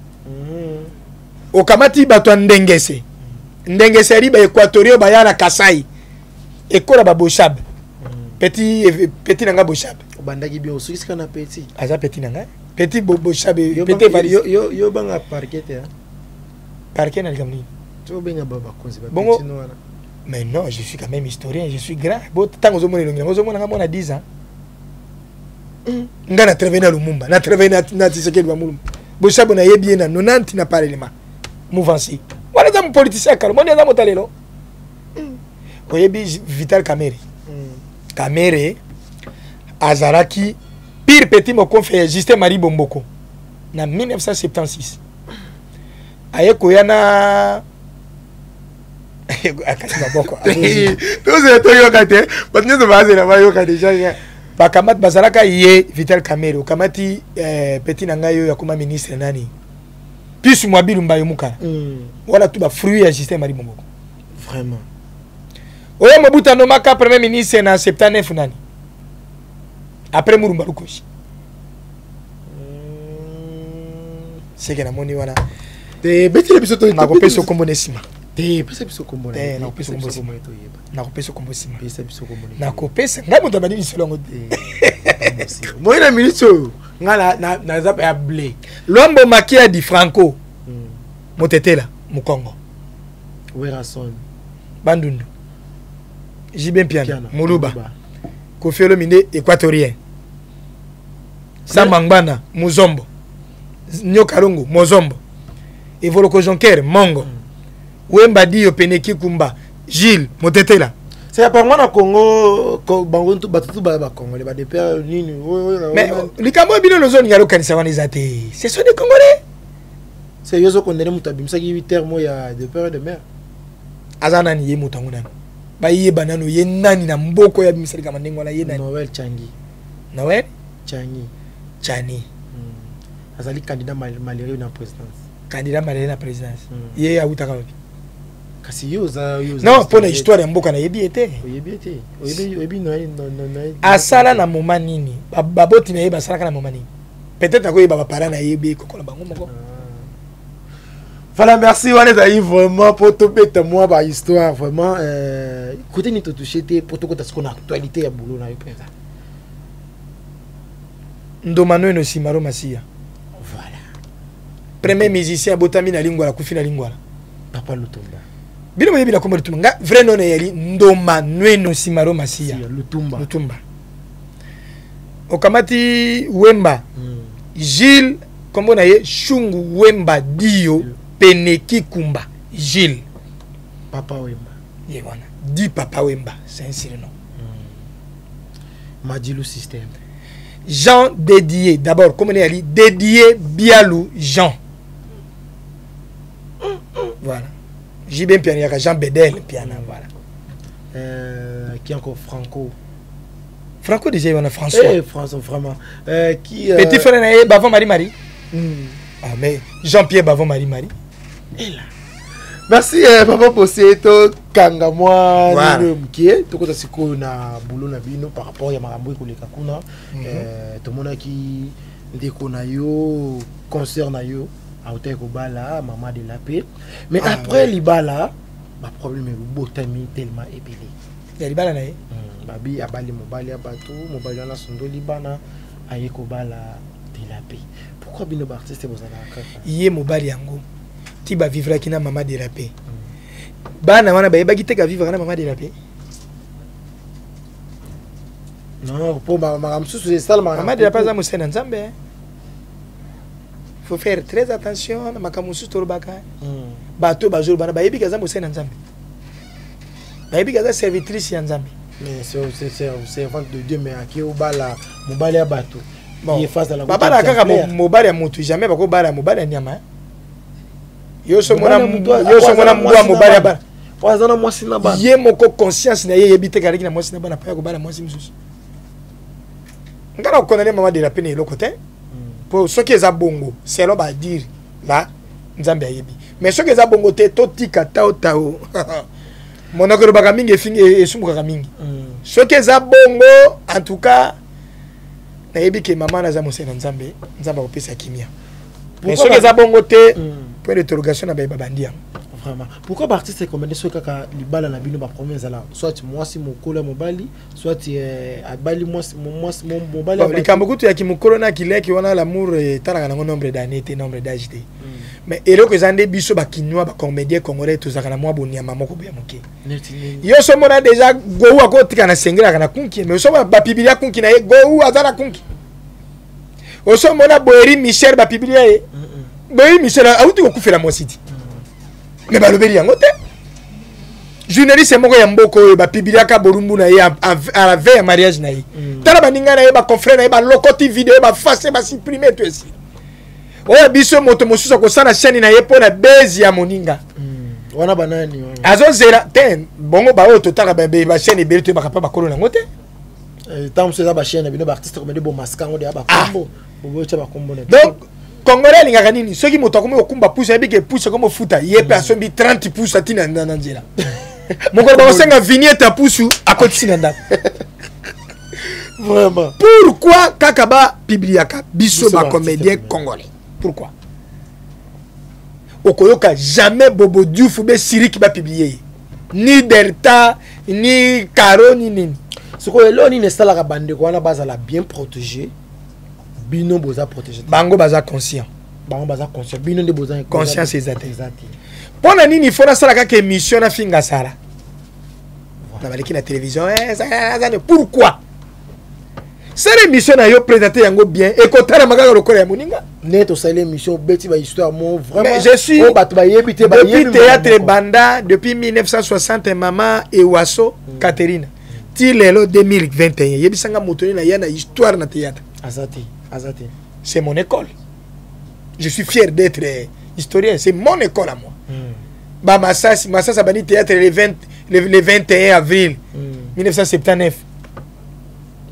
okamati bato ndengese riba Équatorio bayana Kasai ekola ba Boshab petit nanga Boshab obandaki bien osuki kana petit aza petit nanga petit Boshab petit vali yo banga parquet hein parquet na likamni to benga baba konzi ba bongo petit no wana mais non je suis quand même historien je suis grand bo tango zo mona longi zo mona ngana 10 ans ngana travailler na Lumumba na travailler na Tshisekedi ba Mulumba Boshab na yebi na 90 na parlement mouvansi wala za politicien kalo moni za motalelo oyebi Vital Kamerhe azaraki pire petit mo confé Justin Marie Bomboko na 1976 aye koyana akati baboko tous les toyokate batnyo de base na bayoka déjà bakamat bazalaka ye Vital Kamerhe okamati petit nangayo ya kuma ministre nani puis Mwabilu Mbayo Mukala wala tu ba fruit ya Justin Marie Bomboko vraiment oya Mobutu anomaka premier ministre na 79 nani après Murumba Lukoshi c'est que na moni wana te beti biso to na kopesa kombo nesima te pesa biso kombo na kopesa kombo nesima na kopesa kombo nesima pesa biso kombo na kopesa ngai mutu abandi bisolongo moi na ministre ngala na zap ya blé Lombo Makia di Franco Motetela Mukongo Werason Bandundu Jibem Piano Muluba Kofi Olomide Équatorien Samangbana Muzombo Nyokalongo Mozombo Evoloko Jonker Mongo Wemba Dio Peneki Kumba Gilles Motetela c'est apparemment na Congo bango batutu ba Congo les ba de père nini mais likambo bino lozo ngalo kanisa wana izate c'est sont des Congolais c'est yozo kondene mutabi msaki 8h mo ya de père de mère azana ni yemuta nguna ba yeba nano ye nani na mboko ya bimisali kama ndengwa la ye nani Noël Changi Chani azali candidat malheureux na présidence ye ya utaka wapi kasi yoza non pour l'histoire ya mboka na yebi ete oyebi no asala na moma nini baboti na ye basalaka na moma nini peut-être akoyeba bapara na yebi kokola bango moko voilà merci wana ezali vraiment po tobeta mwa ba histoire vraiment côté ni touché te po tokota siko na actualité ya boulot na yo mpenza Ndomano no Simaro Masia voilà premier musicien botami na lingwala kufi na lingwala Papa Lutumba bino yebi na kombo Lutumba vrai nom yali Ndomano no Simaro Masia Lutumba okamati Wemba Gilles kombo na ye Shungu Wemba Dio Peneki Kumba Gilles Papa Wemba. Yewana. Dit Papa Wemba, c'est un surnom. Madilou Système. Jean Dédié, d'abord, comme on a dit, Dédié Bialou Jean. Voilà. J'ai bien piano, Jean Bedel, piano, voilà. Qui encore Franco? Franco déjà, on a François. François, vraiment. Qui, petit frère, Bavon Marie-Marie. Ah, mais Jean-Pierre Bavon Marie-Marie. Et là. Merci, Papa Poseto, Kangamwa, Mkie. Tout le monde na boulot na bino par rapport à Marambo et Kolekakuna. Tout le monde qui déconne yo, concert na yo, à hôtel Kobala, maman de la paix. Mais après l'Ibala, ma problème est le beau tellement épilé. Il y a l'Ibala na Babi abali mobali abato, mobali na sondo libana, aye Kobala de la paix. Pourquoi bino artiste vous en avez? Yé mobali yango. Qui va vivre avec maman de la paix. Bana wana ba qui te vivre avec maman de la paix. Non, pour maman sous ça maman de la paix za musena nzambe. Faut faire très attention makamusu torobaka. Bato bazolo bana ba yebi kaza musena nzambe. Ba yebi kaza servitrice ya nzambe. Mais c'est vente de Dieu mais aki obala mobali ya bato. Bon, il est face à la baba la kaka mobali ya mutu jamais bako bala mobali ya nyama. Yo so mona mbwa mobali ya bana. Wazana mwasi na bana. Ye moko conscience na ye yebite kaliki na mwasi na bana pa ko bala mwasi mususu. Ngara konane mama de la peine le côté. Pour ceux qui eza bongo, c'est là ba dire là nzambe ayebi. Mais ceux qui eza bongo te to tika tao tao. Monakoro baka mingi fingi esumuka mingi. Ceux qui eza bongo en tout cas na yebi ke mama na za mosena nzambe, nzamba opesa kimia. Mais ceux qui eza bongo te point d'interrogation na ba bandia. Vraiment. Pourquoi l'artiste est commandé soit kaka libala na bino ba promesse là, soit moi si mokolo mobali, soit abali moi mobali. Les kambokutu ya kimokolo na kileki wana l'amour tala na nombre d'années te nombre d'âge te. Mais elo que zande biso ba kinwa ba comédien congolais to zakana mwa bonia mamoko ba moke. Yo so mona déjà go ako tika na sengela kana kunki mais so ba pibilia kunki na ye go azana kunki. Oso mona boeri Michel ba pibilia ye. Boeri Michel a uti ko kufela mo city. Mais balobeli yango te. Journaliste moko ya mboko ba pibilia ka borumbu na ye à la veille mariage na ye. Tala baninga na ye ba confrère na ye ba lokoti vidéo ba face ba supprimer tout ici. Oya biso moto mosusu ko sana chaîne na ye pona bezi ya moninga. Wana banani wana. Azo zera ten bongo ba oto taka ba chaîne berito ba kapa ba kolona ngote. Tant c'est ba chaîne bino ba artiste comme des bon maskango de ba kombo. Bobo cha ba kombo na. Donc Congolais lingaka nini soki moto akomi okumba pousse ebike pousse comme futa ye pe asombi 30 pousse atina na nzela. Moko ba osenga vignette à pousse akoti na ndako. Vraiment. Pourquoi kakaba bibliaka biso ba comédien congolais? Pourquoi? Okoyoka jamais Bobo Diouf ou Siri qui va publier. Ni Delta, ni Caro, ni Nini. Ce que l'on n'est pas la bande, on a base la bien protégé. Bino boza protégé. Bango baza conscient. Bango baza conscient. Bino de boza conscience exacte. Pour la nini, il faut la que émission na finga sala. Na baliki na télévision, pourquoi? C'est l'émission na yo présenté yango bien et quand la magaga le ya moninga net au salé émission beti ba histoire mo vraiment. Mais je suis depuis théâtre Banda depuis 1960 maman et Wasso Catherine ti lelo 2021 yebisanga motoni na yana histoire na théâtre azati c'est mon école. Je suis fier d'être historien, c'est mon école à moi. Ba Massas bani théâtre le 21 avril 1979.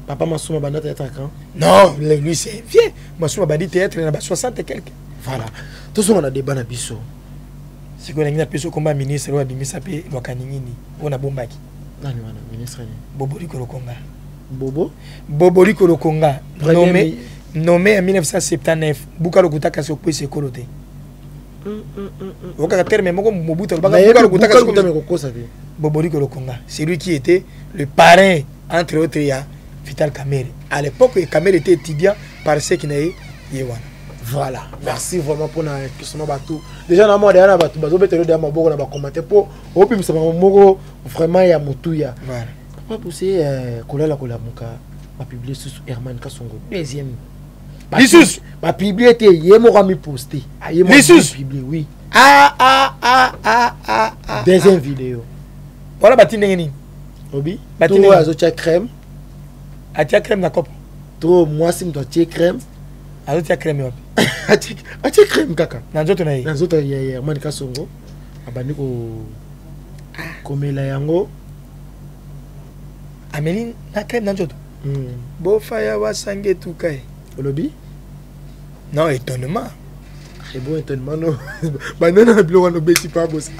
Papa Massouma Banda théâtre quand? Non, lui c'est vieux. Massouma Bandi théâtre il y a 60 et quelques. Voilà. Tout ça on a débat na biso. C'est qu'on a une personne comme ministre ou bimisa pe lokaningini. On a bombaki. Nani wana ministre ni? Bobori Kolokonga. Bobori Kolokonga nommé en 1979. Buka Lokuta kasi okwe se kolote. Oka terme moko Mobutu Buka Lokuta kasi Bobori Kolokonga. C'est lui qui était le parrain entre autres ya Vital Kamerhe. À l'époque, Kamerhe était étudiant par ce qui n'est Yewana. Voilà. Merci vraiment pour la question. Déjà, dans le monde, on a commenté pour vraiment ya mutuya. Voilà. Pourquoi pousser Kola Muka a publié sur Herman Kasongo deuxième. Lissus ma publié était Yemorami posté. Lissus publié oui. Deuxième vidéo. Voilà bati ndenge nini? Obi. Bati Toi azotia crème. Atia crème na kopo. Toi moi si mto tia crème. Azotia crème wapi? Atia crème kaka. Na nzoto na ye. Na nzoto ya Manika Songo. Abandi ko komela yango. Amélie na crème na nzoto. Bofaya wasange tukai. Olobi? Non, étonnement. C'est bon étonnement non. Banana blo no besi pas boss.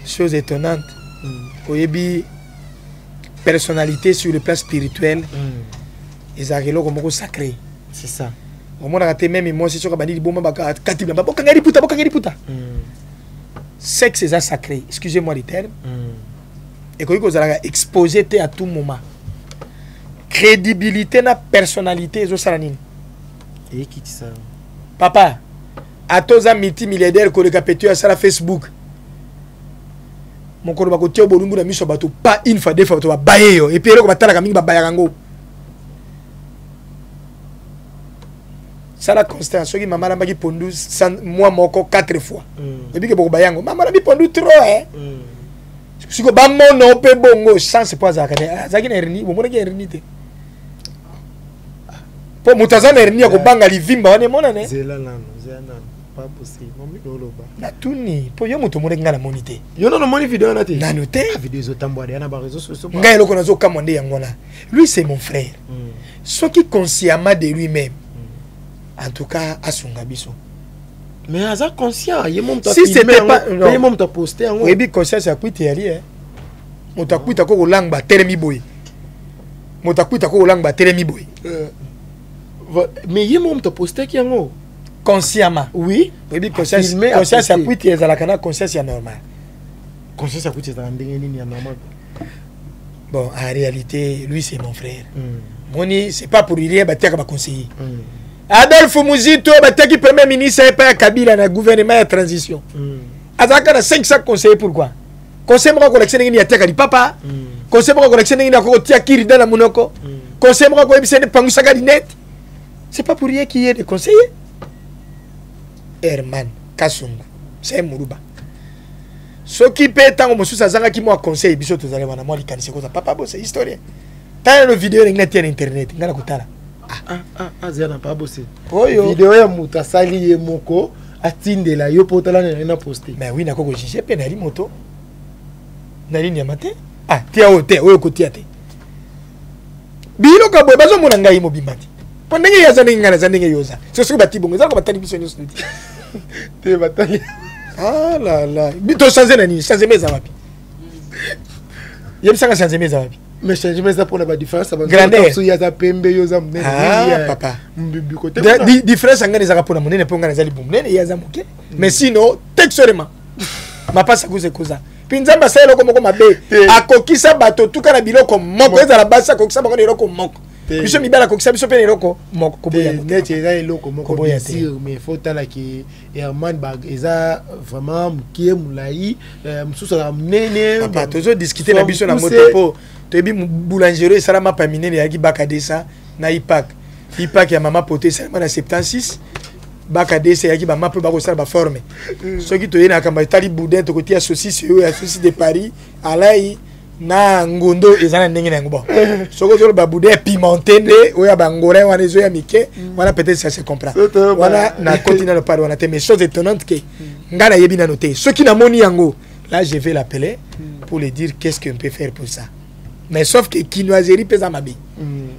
Chose étonnante. Oyebi personnalité sur le plan spirituel. Ezakelo comme beaucoup sacré. C'est ça. Au moins raté même moi c'est sûr que bandi bomba baka katibla bokangari puta. Sexe est sacré. Excusez-moi le terme. Et quand vous allez exposer à tout moment. Crédibilité na personnalité zo salanine. Et qui dit ça? Papa, à tous les multimilliardaires qui ont pété sur Facebook. Mon corps va côté au bolumbu na miso bato pas une fois deux fois to ba baye yo et puis ko batala ka mingi ba bayango. Ça la constance qui maman na ki pondu moi moko 4 fois. Et puis que boko bayango maman na bi pondu trop hein. Si ko ba mono pe bongo chance pas za ka za ki na erni bo mo na ki erni te. Po mutazana erni ko banga livimba wane mona ne. Zela nano pas possible. Mami loloba. Na tuni po yo muto mo ngana monité. Yo no moni vidéo na te. Na noté. Vidéo zo tambo ya na ba réseaux sociaux. Ngai loko na zo kamande yangona. Lui c'est mon frère. Ce qui consciemment de lui-même. En tout cas asunga biso. Mais aza conscient, si c'était pas non, yemom ta posté en oui conscience ya kwiti yali hein. Mota kwita ko langba teremi boy. Mota kwita ko langba teremi boy. Mais yemom ta posté ki yango consciemment. Oui, oui conscience ya kwiti ezala kana conscience ya normal. Conscience ya kwiti ezala ndenge nini ya normal. Bon, en réalité, lui c'est mon frère. Moni c'est pas pour rien batia ka conseiller. Adolphe Muzito bataki premier ministre et pas Kabila na gouvernement de transition. Azaka na 500 conseillers pourquoi? Conseil mo ko collection ngi ya teka di papa. Conseil mo ko collection ngi na ko tia kiri dans la monoko. Conseil mo ko ebise de pangusa ga net. C'est pas pour rien qu'il y ait des conseillers. Herman Kasungu, c'est Muruba. Ce qui peut tant mosusa zanga ki mo conseil biso to zale wana mo li kanise ko za papa bo c'est historien. Tant le vidéo ngi na internet ngana kutala. Zana pas bossé. Oyo vidéo ya muta sali ye moko atindela yo potala na poster. Mais oui na ko jije pe na li moto. Na li ni amate. Ah, tia ote, oyo ko tia te. Bilo ka boy bazo mona ngai mo bimati. Pendenge ya zana ngana zana yoza. So so bati bongo za ko batani biso nyusu ndi. Te batali. Ah la la. Bito changer na ni, changer meza wapi? Yem sanga changer meza wapi? Mais changer meza pour la différence avant grandeur so ya za pembe yo za mnene. Ah papa. Mbibi côté. Différence ngani za kapona munene po ngana za libumnene ya za muke. Mais sinon textuellement. Ma passe kuze kuza. Pinzamba sa eloko moko mabe. Akokisa bato tuka na biloko moko ezala basa akokisa bango eloko moko. Biso mibala akokisa biso pe eloko moko koboya. Net eza eloko moko bien sûr mais faut tala ki Herman bag eza vraiment mukie mulai mususu la mnene. Papa tozo discuter na biso na moto po. Toyebi boulangerie salama pa minene yaki bakadesa na ipak. Ipak ya mama poté salama na 76. Bakadesa yaki ba mapo bako sala ba forme. Soki to yena kamba tali boudin to kotia saucisse yo ya saucisse de Paris alai na ngondo ezana ndenge na ngo. Soko zo ba boudin pimenté ne oya ba ngore wana zo ya mike wana peut-être ça se comprend. Voilà na continent le Paris wana te mais chose étonnante que ngana yebi na noter. Soki na moni yango là je vais l'appeler pour lui dire qu'est-ce qu'on peut faire pour ça. Mais sauf que quinoiserie pesa mabi.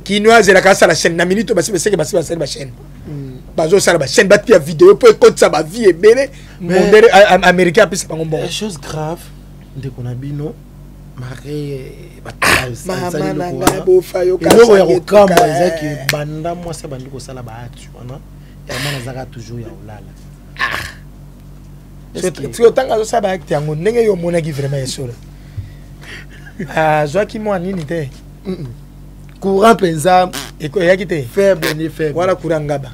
Quinoiserie la kasa la chaîne na minute basi basi basi ba chaîne. Bazo sala ba chaîne bat vidéo pour écouter ça ba vie et belé monde américain puis pas bon. Chose grave de konabino maré batal ça na bo fayo ka. Yo ya kokamba ezaki banda moi ça bandi ko sala ba atu wana. Ya mana zaka toujours ya olala. C'est autant que ça ba acte yango ndenge yo mona ki vraiment yesola. Ah, Joaki moi nini te. Courant penza et quoi yaki te faible ni faible. Voilà courant ngaba.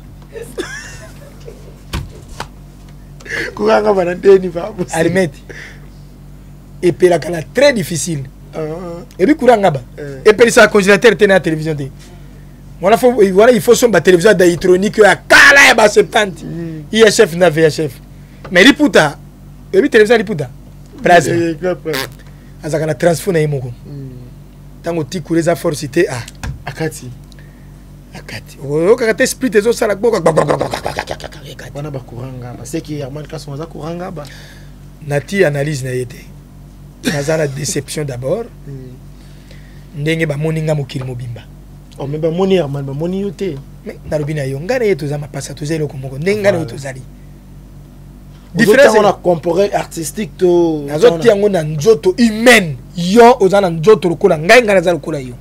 Courant ngaba na teni va. Alimeti. Et puis la cala très difficile. Et puis courant ngaba. Et puis ça congélateur tena télévision te. Voilà il faut son télévision d'électronique à kala ya ba 70. IHF na VHF. mais liputa ebi télévision liputa plasma azaka na transfo na ye moko ntango tikulu eza forcité akati okaka te sprit ezosala gboka wana bakuranga baseki Herman Kasongo aza kuranga ba nati analyse na ye te naza na déception d'abord ndenge bamoni nga mokili mobimba mais bamoni Herman bamoni yo te nalobi na yo ngai na ye toza mapasa toza eloko moko ndenge ngai na yo tozali différence on a comparé artistique to nazotia yango na nzoto humaine yo oza na nzoto lokola ngai naza lokola yo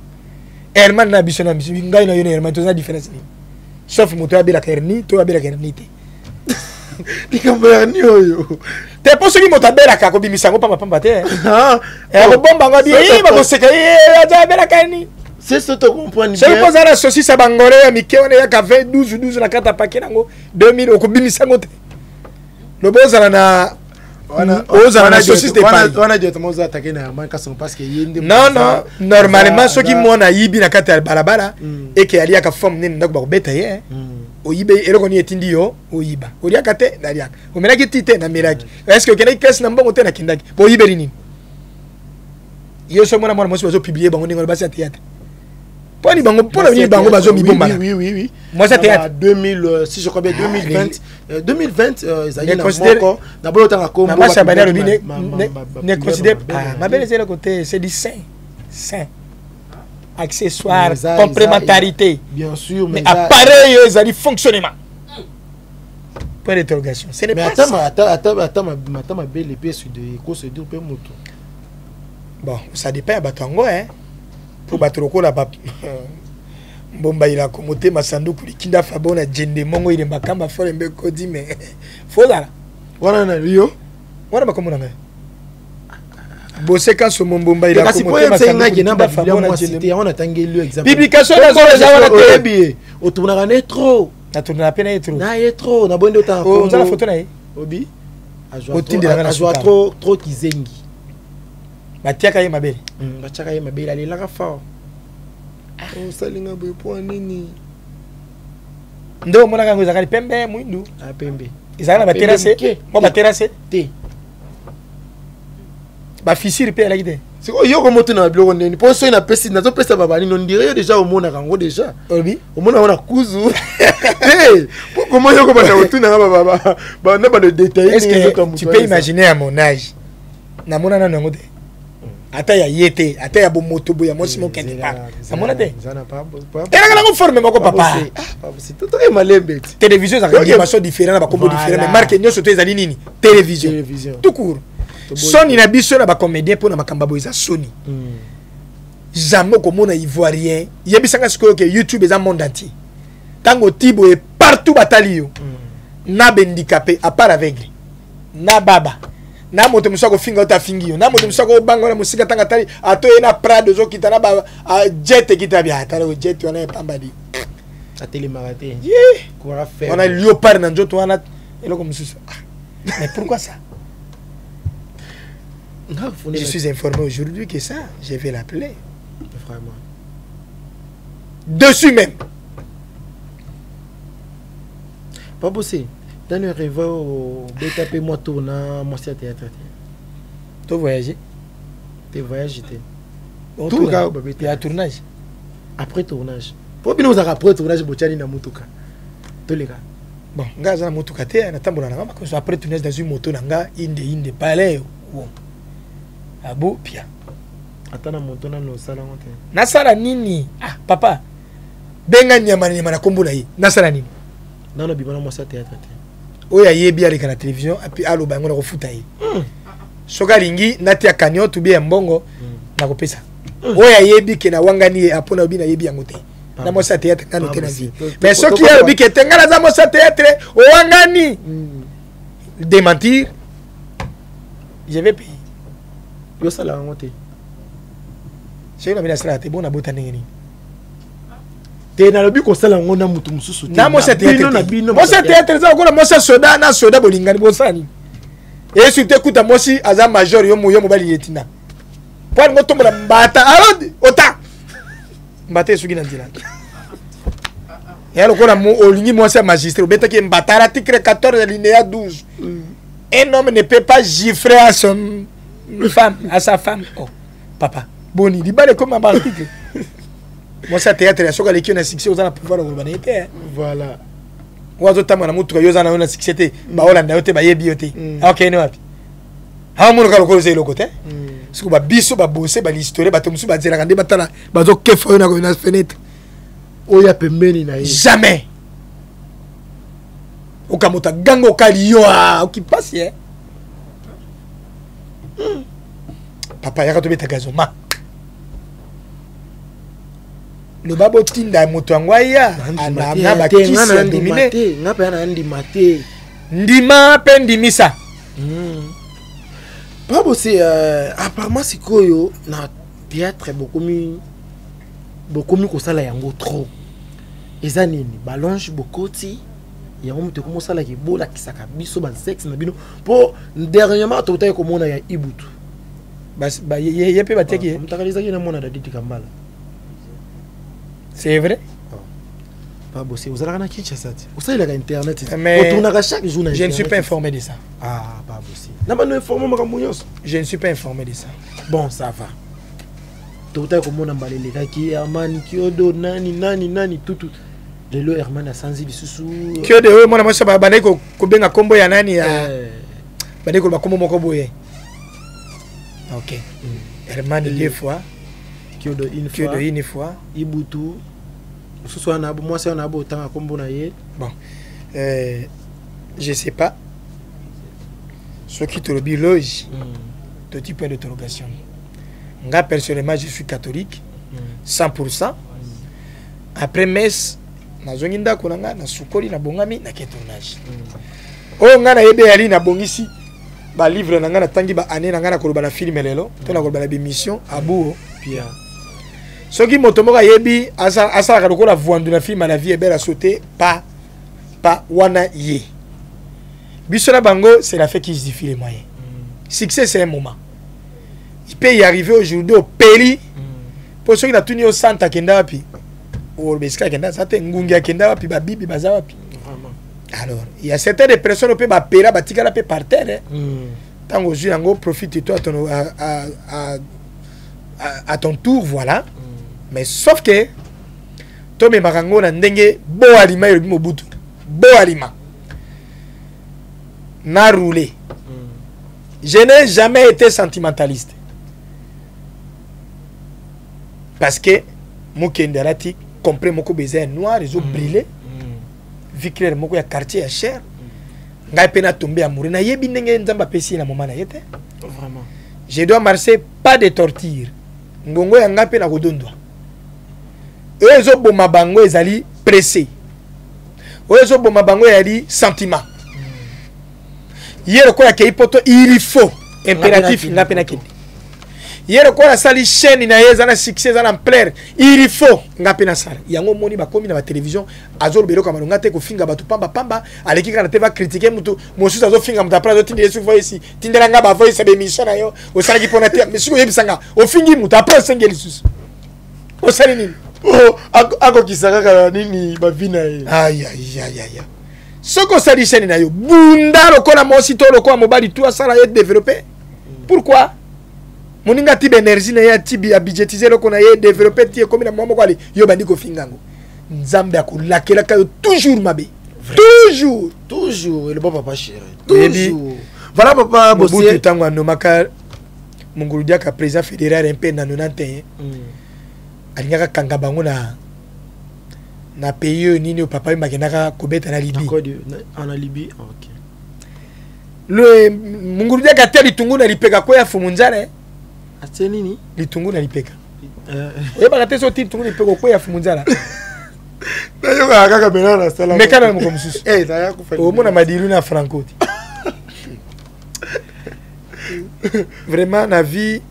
Herman na biso na biso ngai na yo na Herman toza différence ni sauf moto abelaka hernie to abelaka hernie te likambo ya hernie oyo te po soki moto abelaka akobimisa yango pamba te akobomba yango abi bakoseka aza abelaka hernie. C'est ce que tu comprends bien. Je pense à la saucisse à Bangoré, à Mickey, on est à 20, 12, la carte à paquet, 2000, au Kobi Misangote. Le beau Zalana. On a saucisse de Paris. On a directement attaqué Herman Kasongo parce que non, normalement, ceux qui m'ont à Yibi, na carte à Balabala, et qui a lié à la forme d'un bête, au Yibe, et le connaît Tindio, au Yiba. Au Liakate, Daliak. Au Ménaki Tite, Namiraki. Est-ce que quelqu'un casse n'a pas monté à Kindaki pour Yiberini? Il y a seulement moi, je vais publier dans le bassin théâtre. Pour les bango, pour les bango, oui. Moi, c'était 2000, si je crois bien 2020. 2020, ils allaient d'abord autant à Congo. Maman Chabana ne considère pas. Ma belle, c'est le côté, c'est du sain, accessoire, complémentarité. Bien sûr, mais appareil, ils allaient fonctionnement. Point d'interrogation. Ce n'est pas ça. Attends, ma belle épée sur des courses de peu moto. Bon, ça dépend à Batango, hein. Pour battre le la bas. Bomba il a commoté ma sanduku likinda fabona jende mongo il mbakamba fole mbeko di mais faut là. Wana na Rio. Wana bakomona ngai. Bosse quand ce bomba il a commoté ma sanduku likinda fabona jende. On a tangeli exemple. Publication na zone za wana tebi. O tourna na trop. Na tourna pena etro. Na etro na bonde autant. On a la photo na ye. Obi. A joué trop kizengi. Batiaka ye mabele. Batiaka ye mabele ali la fort. Oh salinga boy po nini. Ndo mona kango zakali pembe muindu. Pembe. Izana ba terrasse. Mo ba terrasse te. Ba fissure pe la gide. C'est quoi yo komoto na biloko ndeni. Po so ina pesi na zo pesa baba ni non dirait déjà au mona kango déjà. Obi. Au mona on a kuzu. Hey, comment yo komata otuna baba. Ba na ba de détails. Est-ce que tu peux imaginer à mon âge na mona na ngo de ata ya yete ata ya bomoto boya mosi mo kende pa amona te era kana ko forme moko papa c'est tout est malembe télévision za ngima so différent ba combo différent mais marque nyoso to ezali nini télévision tout court Sony na biso na ba comédien pour na makamba boisa Sony jamais ko mona ivoirien yebisanga siko que YouTube est un monde entier tango tibo est partout batalio na handicapé à part aveugle na baba na moto musako finga uta fingio na moto musako bango na musika tanga tali ato ena prado zo kitana ba jet kitabia atale jet wana pambadi ateli marate quoi faire on a léopard na njoto wana eloko mususu mais pourquoi ça je suis informé aujourd'hui que ça je vais l'appeler vraiment dessus même pas bosser. Dans le rêve, BTP moi tourna, moi c'est théâtre. Tu voyages? Tu voyages? Tout le cas, il y a tournage. Après tournage. Pour bien nous après tournage, Bochani na mutuka. Tous les gars. Bon, gars na mutuka te, na tambola na parce que après tournage dans une moto nanga inde palais. Abo pia. Atana moto na no sala ngote. Na sala nini? Ah, papa. Benga nyama na kombo na yi. Na sala nini? Non, bimana moi c'est théâtre. Oya yebi avec la télévision et puis alo bango na ko futa yi. Soka lingi natia kanyo to bien mbongo na ko pesa. Oya yebi ke na wangani apona obi na yebi yango te. Na mo sa théâtre kana te na vie. Mais ce qui est obi ke tengala za mo sa théâtre o wangani. Démentir. Je vais payer. Yo sala ngote. C'est une ambiance te bona bota ngeni. Te na lobi ko sala ngona mutu mususu te. Na mo sa théâtre. Mo sa théâtre za ko mo sa soda na soda bolingani bo sani. Et si tu écoutes moi si aza major yo mo bali yetina. Pour ngo tombola mbata alodi ota. Mbata esugi na ndila. Ya lo ko na mo olingi mo sa magistrat obeta ke mbata article 14 alinéa 12. Un homme ne peut pas gifler à son femme, à sa femme. Oh, papa. Boni, il est comme un article. Moi, ça théâtre, il y a souvent qui ont un succès aux ans pouvoir l'urbanité. Voilà. Oiseau tamana mutu yo zana na succès ba Hollande yote ba yebi yote. OK ne wapi. Ha mo ka lokolo zelo kote. Siko ba biso ba bosser ba l'histoire ba tomsu ba zela kande batala ba zo kefa yo na fenêtre. Oya pembeni na ye. Jamais. Okamuta gango kaliyo qui passe hein. Papa yaka to beta gazoma. Le babo tinda moto angwaya ana ba kisa ndimine ngapa na ndimate ndima pe ndimisa. Babo c'est apparemment sikoyo na théâtre beaucoup mi ko sala yango trop. Eza nini balonge bokoti yango mutu ko sala ki bola kisaka biso ba sexe na bino po dernièrement to tayi ko mona ya Ibutu. Bas ba ye pe bateki. Mutakaliza ki na mona da Didi Kambala. C'est vrai? Pas bossé. Vous allez à Kinshasa. Vous allez à Internet. Mais chaque jour. Je ne suis pas informé de ça. Ah, pas bossé. Je ne suis pas informé de ça. Bon, ça va. Tout à comme on a balé les gars qui Herman, Kyodo, nani, tout. Les lois Herman a Sanzi, Bisusu. Kyodo, moi, je suis bané ko benga combo ya nani ya. Bané ko ba combo moko boye. OK. Herman deux fois. Kyodo une fois. Ibutu. Moi, c'est un abo tant à combo na ye. Bon. Je sais pas. Ce qui te le biologie. Petit point d'interrogation. Moi, personnellement, je suis catholique. 100%. Après messe, na zonginda konanga na sukoli na bongami na tournage. Oh nga na yebe ali na bongisi ba livre na nga na tangi ba année na nga na koloba na film lelo, to na koloba na émission abu pia. Soki motomoka yebi asa ka lokola voandu na film la vie est belle à sauter pas wana ye. Bisola bango c'est la fête qui justifie les moyens. Succès c'est un moment. Il peut y arriver aujourd'hui au Peli. Pour ceux qui n'a tenu au Santa Kenda pi. Ou Beska Kenda ça te ngungia Kenda pi ba bibi bazawa pi. Alors, il y a certaines personnes qui peuvent payer la tika la paix par terre. Tant que je en profite toi à ton tour voilà. Mais sauf que toi me marango na ndenge bo alima yo mobutu. Bo alima. Na roulé. Je n'ai jamais été sentimentaliste. Parce que mon kendarati comprend mon baiser noir, ils ont brûlé. Vu clair mon quartier est cher. Ngai pena tomber amoureux na yebi ndenge nzamba pesi na moment na yete. Vraiment. Je dois marcher pas de torture. Ngongo ya ngape na kodondwa. Ezo boma bango ezali pressé. Ezo boma bango yali sentiment. Hier quoi que poto il faut impératif ngape na kende. Hier quoi la sali chaîne na yeza na succès za na plaire il faut ngape na sala. Yango moni ba komi na ba télévision azolo belo kama ngate ko finga batu pamba aleki kana te va critiquer mutu mosusu azo finga mutu après tindi yesu voice tindela nga ba voice be mission na yo o sala ki pona te monsieur yebisanga o fingi mutu après sengeli susu. O sala nini? Oh, ako kisaka kana nini ba vina ye. Aïe. Soko sali chaîne na yo bunda lokola mosi to lokola mobali tout ça la développer. Pourquoi? Moninga tibe énergie na ya tibi a budgetiser loko na ye développer tie comme na mama ko ali yo bandi ko fingango. Nzambe akulakela ka toujours mabe. Toujours et le papa chéri. Toujours. Voilà papa bossi tango anomaka Munguludia ka président fédéral un peu na 91. Alingaka kanga bango na pays nini au papa makenaka kobeta na Libye. En Libye, OK. Le Munguludia ka teli tungu na lipeka ko ya fumunzana. Ate nini? Litungu na lipeka. Eba kate so litungu lipeka ko ya fumunzana. Na yo kaka bena na sala. Mekana mo komsusu. Na ya ku fa. O mona madilu na franco. Vraiment la vie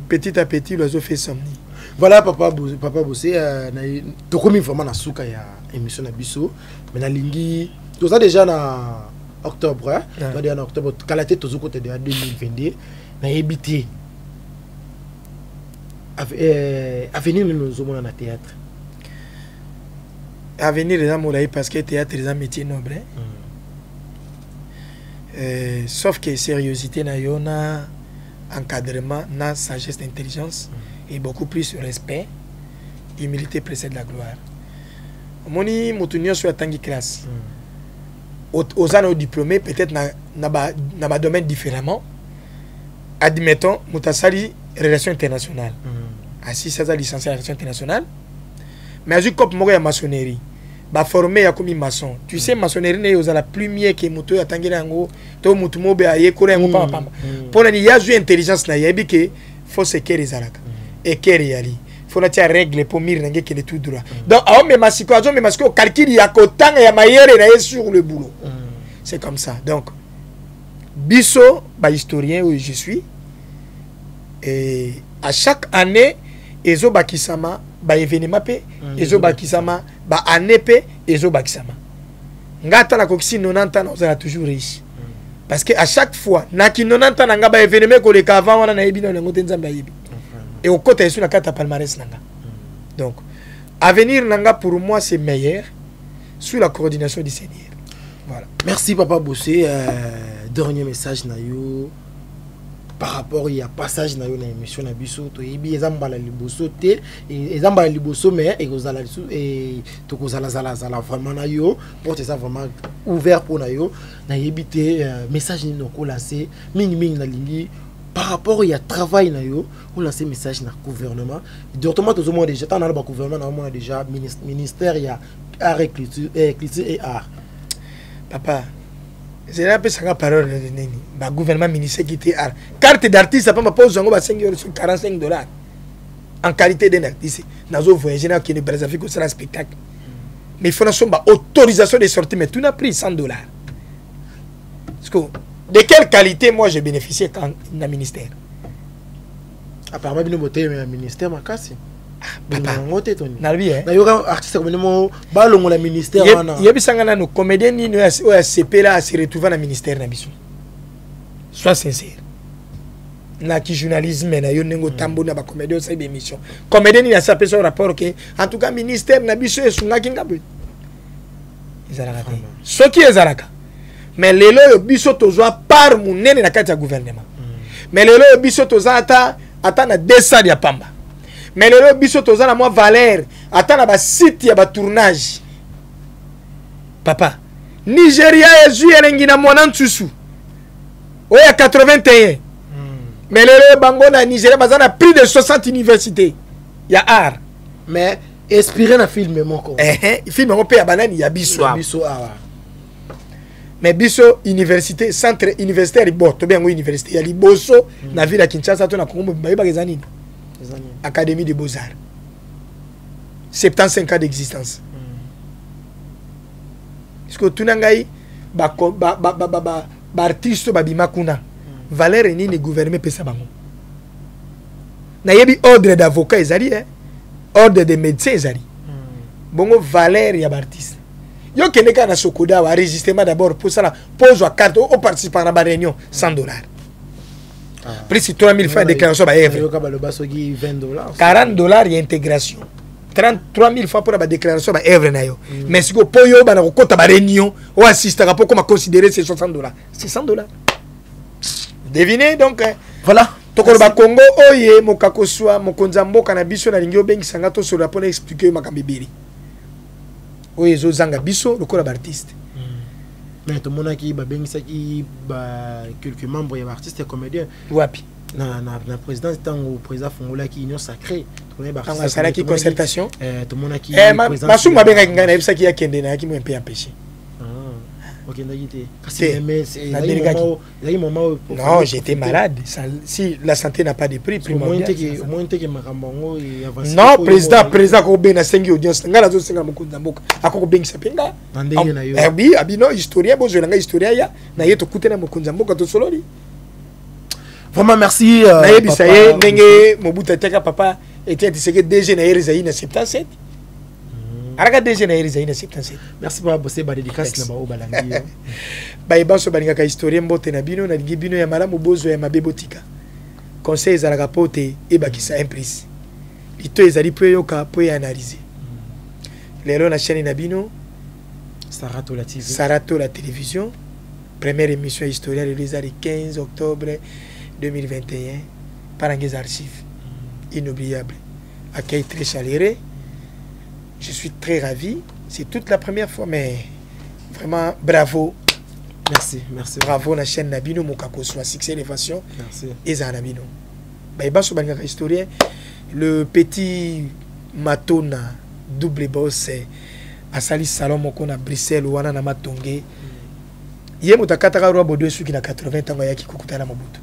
petit à petit l'oiseau fait somni. Voilà papa bossé to komi vraiment na suka ya émission na biso mais na lingi tout ça déjà na octobre hein on dit en octobre kalaté to côté de 2022 na ebité avenir nous au na théâtre avenir les amours parce que théâtre les métier noble Sauf que sérieuxité na yo na encadrement na sagesse d'intelligence et beaucoup plus respect. Humilité précède la gloire. Moni motunio sur la tangi classe. Aux années diplômés peut-être na domaine différemment. Admettons mutasali relations internationales. Assis ça licencié en relations internationales. Mais azu cop moko ya maçonnerie. Ba formé ya comme maçon. Tu sais maçonnerie ne aux la plumier que moto ya tangi nango to mutu mobe aye kore ngo pamba pamba. Pour ni ya ju intelligence na yebi que faut se kere zalaka. Et kere yali. Faut na tia règle pour mire nange que tout droit. Donc a me masiko azo me masiko calcul ya kotanga ya mayere na sur le boulot. C'est comme ça. Donc biso ba historien où je suis et à chaque année ezo bakisama ba événement pe ezo bakisama ba année pe ezo bakisama ngata la kokisi 90 ans on a toujours riche parce que à chaque fois na ki 90 ans nga ba événement ko le avant wana na ebino ngo tenzamba yebi et au côté sur la carte palmarès nanga. Donc avenir nanga pour moi c'est meilleur sous la coordination du Seigneur. Voilà. Merci Papa Bossé. Dernier message na yo par rapport il y a passage na yo na émission na biso to yebi ezambala liboso te ezambala liboso mais ekozala et to kozala zala vraiment na yo pour ça vraiment ouvert pour na yo na yebi te message ni ko lancer mingi na lingi par rapport il y a travail na yo on lancer message na gouvernement directement tout le monde déjà dans le gouvernement on a déjà ministère il y a art et culture et art. Papa c'est la petite parole de nini ba gouvernement ministère qui était art carte d'artiste ça pas pose ngo ba 5 € sur $45 en qualité d'un artiste nazo voyager na qui ne Brazzaville ko sera spectacle mais il faut na somba autorisation de sortie mais tout n'a pris $100 parce que de quelle qualité moi j'ai bénéficié quand na ministère apparemment bino boté ministère makasi papa ngote toni na bi na yo artiste comme mo balongo la ministère wana yebi sangana no comédien ni no CP là se retrouver na ministère na biso sois sincère na ki journalisme na yo nengo tambo na ba comédien sa émission comédien ni na sa personne rapport que en tout cas ministère na biso esunga kingabe ezalaka te soki ezalaka mais lelo yo biso tozwa par munene na kati ya gouvernement mais lelo yo biso tozwa ata na 200 ya pamba mais le biso toza na moi valeur atana ba site ya ba tournage papa Nigeria ezu elengi na mwana ntusu oya 81 mais le bango na Nigeria bazana plus de 60 universités ya art mais inspiré na film moko film moko pe ya banani ya biso mais biso université centre universitaire bo to bien université ya liboso na ville ya Kinshasa to na Congo bayeba kezani Académie des Beaux-Arts. 75 ans d'existence. Parce que tout nangai artiste babimakuna valeur ni le gouvernement pesa bango. Na yebi ordre d'avocat ezali ordre de médecin ezali. Bongo valeur ya artiste. Yo kende ka na sokoda wa enregistrement d'abord pour ça la pose wa carte au participer à la réunion $100. Plus de 3 000 francs de déclaration par œuvre. $40 et intégration. 33 000 francs pour la déclaration par œuvre. Mais si vous pouvez avoir réunion ou assister à comment considérer ces $60. C'est $100. Devinez donc. Voilà. Tokolba Congo, oye, mokakoswa, mokonzambo, kanabiso, na lingyo bengi sangato sur la pone expliquer makambibiri. Oye, zo zanga biso, le corps d'artiste. Mais tout le monde qui a quelques membres et artistes et comédiens. Wapi. La présidence est au président Fongola qui est union sacrée. Ça qui concertation. Tout le monde qui est président. Ma souma benga ngana ebisa qui a kende na qui m'a un peu empêché. OK, non, j'étais malade. Si la santé n'a pas de prix, non, président ko ben na sengi audience ngala zo senga mukunda mboka akoko bengi sapenga oui abino historien bozo nga historien ya na yeto kutena mukunda mboka to sololi. Vraiment merci na yebisa ye ndenge Mobutu teka papa était disque DG na Erizaï na 77 araka DG na Erizaï na 77. Merci pour bosser ba dédicace na ba obalangi ba ibanso balinga ka historien mbote na bino na lingi bino ya malamu bozo ya mabebotika conseil za la capote e bakisa imprise ito ezali po yoka po analyser lelo na chaîne na bino Sarato la TV Sarato la télévision première émission historienne réalisée le 15 octobre 2021 par les archives. Inoubliable. Accueil très chaleureux. Je suis très ravi. C'est toute la première fois, mais vraiment bravo. Merci. Bravo la chaîne Nabino Mokako soit succès élévation. Merci. Et ça Nabino. Historien, le petit Matona double boss à Sali Salon Moko na Bruxelles ou na Matongé. Yé mutakataka roi bodo suki na 80 ans ya kikukuta na Mobutu.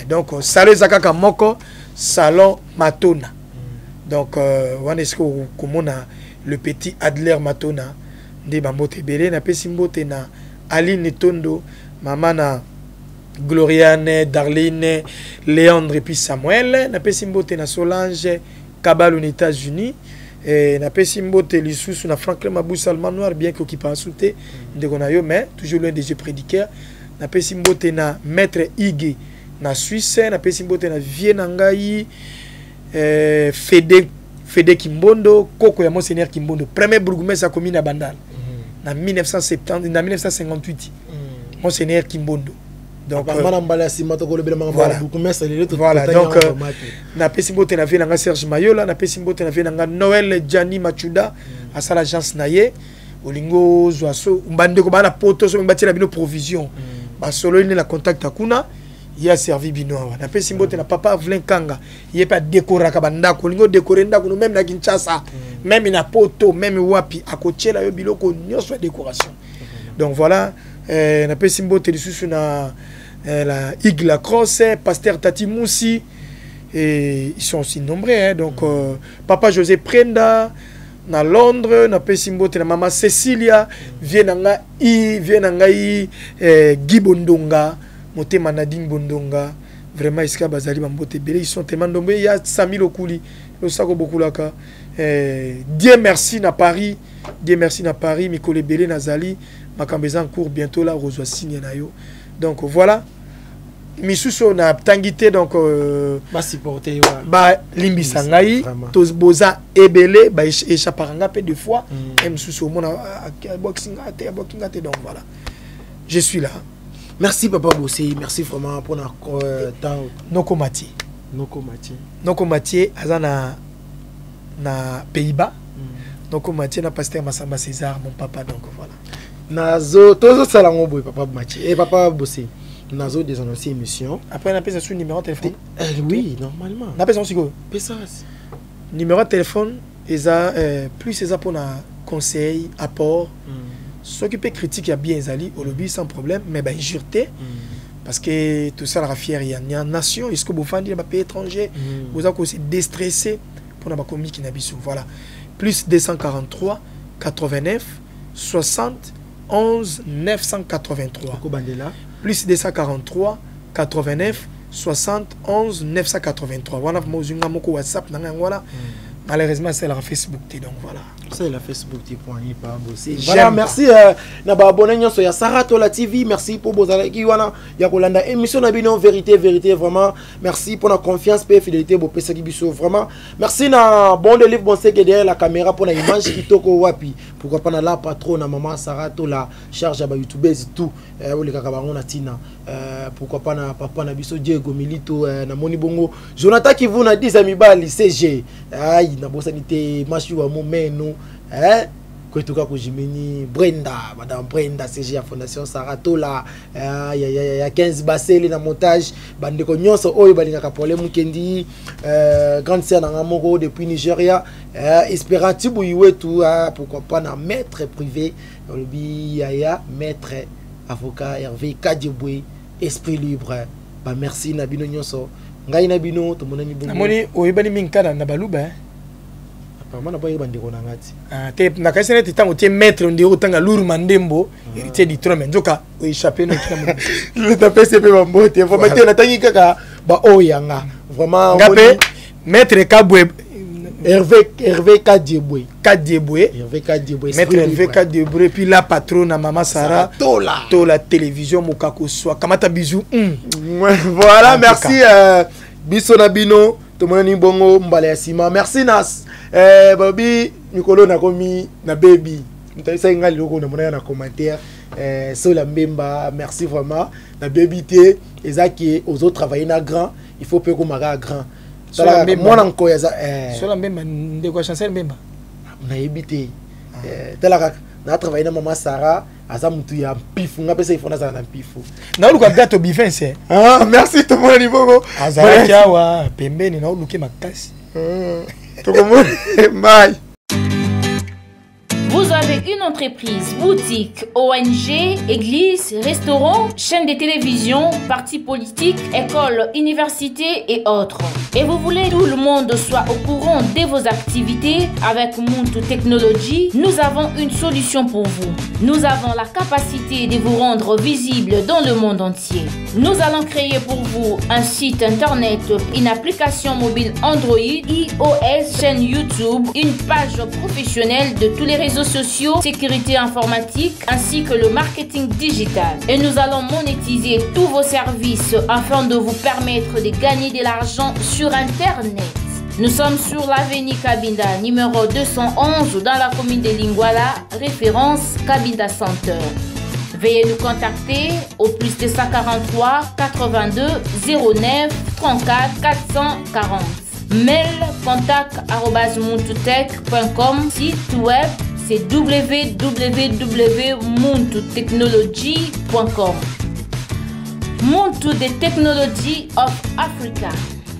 Donc salon zakaka moko salon Matona. Donc wana esko komona le petit Adler Matona nde bambote belé na pesimbote na Aline Tondo, maman na Gloriane, Darlene, Léandre et puis Samuel. Na pesimbote na Solange Kabal aux États-Unis. Na pesimbote lissus na Franklin Mabou Salman Noir bien qu'il pas sauté de gonayo mais toujours l'un des jeux prédicateurs. Na pesimbote na Maître Ige na Suisse. Na pesimbote na Vienne Ngai Fede Kimbondo Koko ya Monseigneur Kimbondo premier bourgmestre à commune à Bandal. En 1958, Monseigneur Kimbondo. Donc, voilà, donc, na pesimbote na vie Serge Mayola, na pesimbote na vie Noël Gianni Machuda, à sa l'agence naye, Olingo Zoaso, mbande ko bana poto so mbati na bino provision. Ba solo il la contact akuna, il a servi bino. Na pesimbote na papa Vlenkanga, il est pas décoré ka banda ko lingo décorer ndako même na Kinshasa. Même na poto, même wapi, à côté là, biloko nyonso décoration. Donc voilà, na pesimbo telisusu na la Igla Cross, Pasteur Tati Moussi, et ils sont aussi nombreux. Hein, donc Papa José Prenda, na Londres, na pesimbo na Maman Cecilia, Vienanga Guy Bondonga, Motema Nadine Bondonga. Vraiment, iska bazali bambote belé, ils sont tellement nombreux. Il y a Sami Lokuli, le sako beaucoup là. Dieu merci na Paris, Mikole Belé Nazali, Makambeza en cours bientôt là, reçoit signe na yo. Donc voilà, misuso na tangité donc supporter ba limbi sangai, tos boza ebele ba échapparanga peu de fois, misuso mona boxing ate donc voilà. Je suis là. Merci Papa Bossé, merci vraiment pour notre temps. Noko Mathieu azana na Pays-Bas. Donc Mathieu na Pasteur Massamba César mon papa donc voilà. Nazo tozo salango boy Papa Mathieu et Papa Bossé. Nazo des anciennes émissions. Après on appelle ça sur numéro de téléphone. Oui, normalement. On appelle ça aussi quoi? Pesas. Numéro de téléphone eza plus c'est ça pour na conseil, apport. S'occuper critique il y a bien Zali au lobby sans problème mais ben jureté. Parce que tout ça la fière il y a nation, est-ce que vous faites des pays étrangers, vous avez aussi déstressé pour la commis qui n'a pas voilà. Plus 243 89 60 11 983. Plus 243 89 60 11 983. Voilà mon WhatsApp voilà. Malheureusement c'est la Facebook donc voilà. C'est la Facebook voilà, merci na ba abonné nyonso ya Saratola TV, merci pour bozala ki wana ya kolanda émission na bino vérité vraiment. Merci pour la confiance et fidélité bo pesa ki biso vraiment. Merci na bon de livre bon c'est que derrière la caméra pour la image kitoko wapi. Pourquoi pas na la patron na maman Saratola charge à ba youtubers tout o le kaka bango na tina pourquoi pas na papa na biso Diego Milito na moni bongo Jonathan qui vous na 10 amis bali CG aïe na bosanité machu wa momeno Kwetuka Kujimini, Brenda, Madame Brenda, CG à Fondation Saratola, il y a 15 bassels dans montage, bande ko nyonso oyo balinga kapole mukendi, grande sœur Nangamoro depuis Nigeria, Espéranti Bouiwe tout, pourquoi pas na maître privé, Olobi Yaya, maître avocat Hervé Kadjeboué, esprit libre, bah merci Nabino nyonso, ngai Nabino, to monani bongo. Amoni oyebani minkana na baluba Mana boye bandeko na ngati. Te na kasene titango tie maître ndiro tanga lourd mandembo héritier du trône nzoka o échapper no kila le taper c'est pas bon te faut mettre na tangi kaka ba oyanga vraiment ngapé maître Kabwe Hervé Kadjeboué maître Hervé Kadjeboué puis la patronne à maman Sarah Tola télévision mokako soit kamata bisou voilà merci bisona bino tomoni bongo mbale ya sima merci Nas babi Nikolo na komi na baby mtaisa ngali loko na mona na commentaire Sola Mbemba, merci vraiment. Na bébité, et ça qui est aux autres travailler na grand, il faut peu qu'on maga grand. Moi encore ya Sola Mbemba de quoi chancel Mbemba. Na bébité. Tala na travailler na maman Sarah, aza mutu ya pifu, nga pesa ifona za na pifu. Na uluka gato bifin c'est. Ah, merci tout le monde niveau. Azara kiawa pembeni na uluke makasi. Tout le monde. Bye. Vous avez une entreprise, boutique, ONG, église, restaurant, chaîne de télévision, parti politique, école, université et autres. Et vous voulez que tout le monde soit au courant de vos activités avec Muntu Technology, nous avons une solution pour vous. Nous avons la capacité de vous rendre visible dans le monde entier. Nous allons créer pour vous un site internet, une application mobile Android, iOS, chaîne YouTube, une page professionnelle de tous les réseaux sociaux, sécurité informatique ainsi que le marketing digital. Et nous allons monétiser tous vos services afin de vous permettre de gagner de l'argent sur Internet. Nous sommes sur l'avenue Cabinda, numéro 211 dans la commune de Lingwala, référence Cabinda Center. Veuillez nous contacter au plus de 143 82 09 34 440. Mail contact@muntutech.com. Site web c'est www.muntutechnology.com. Muntu the Technology of Africa.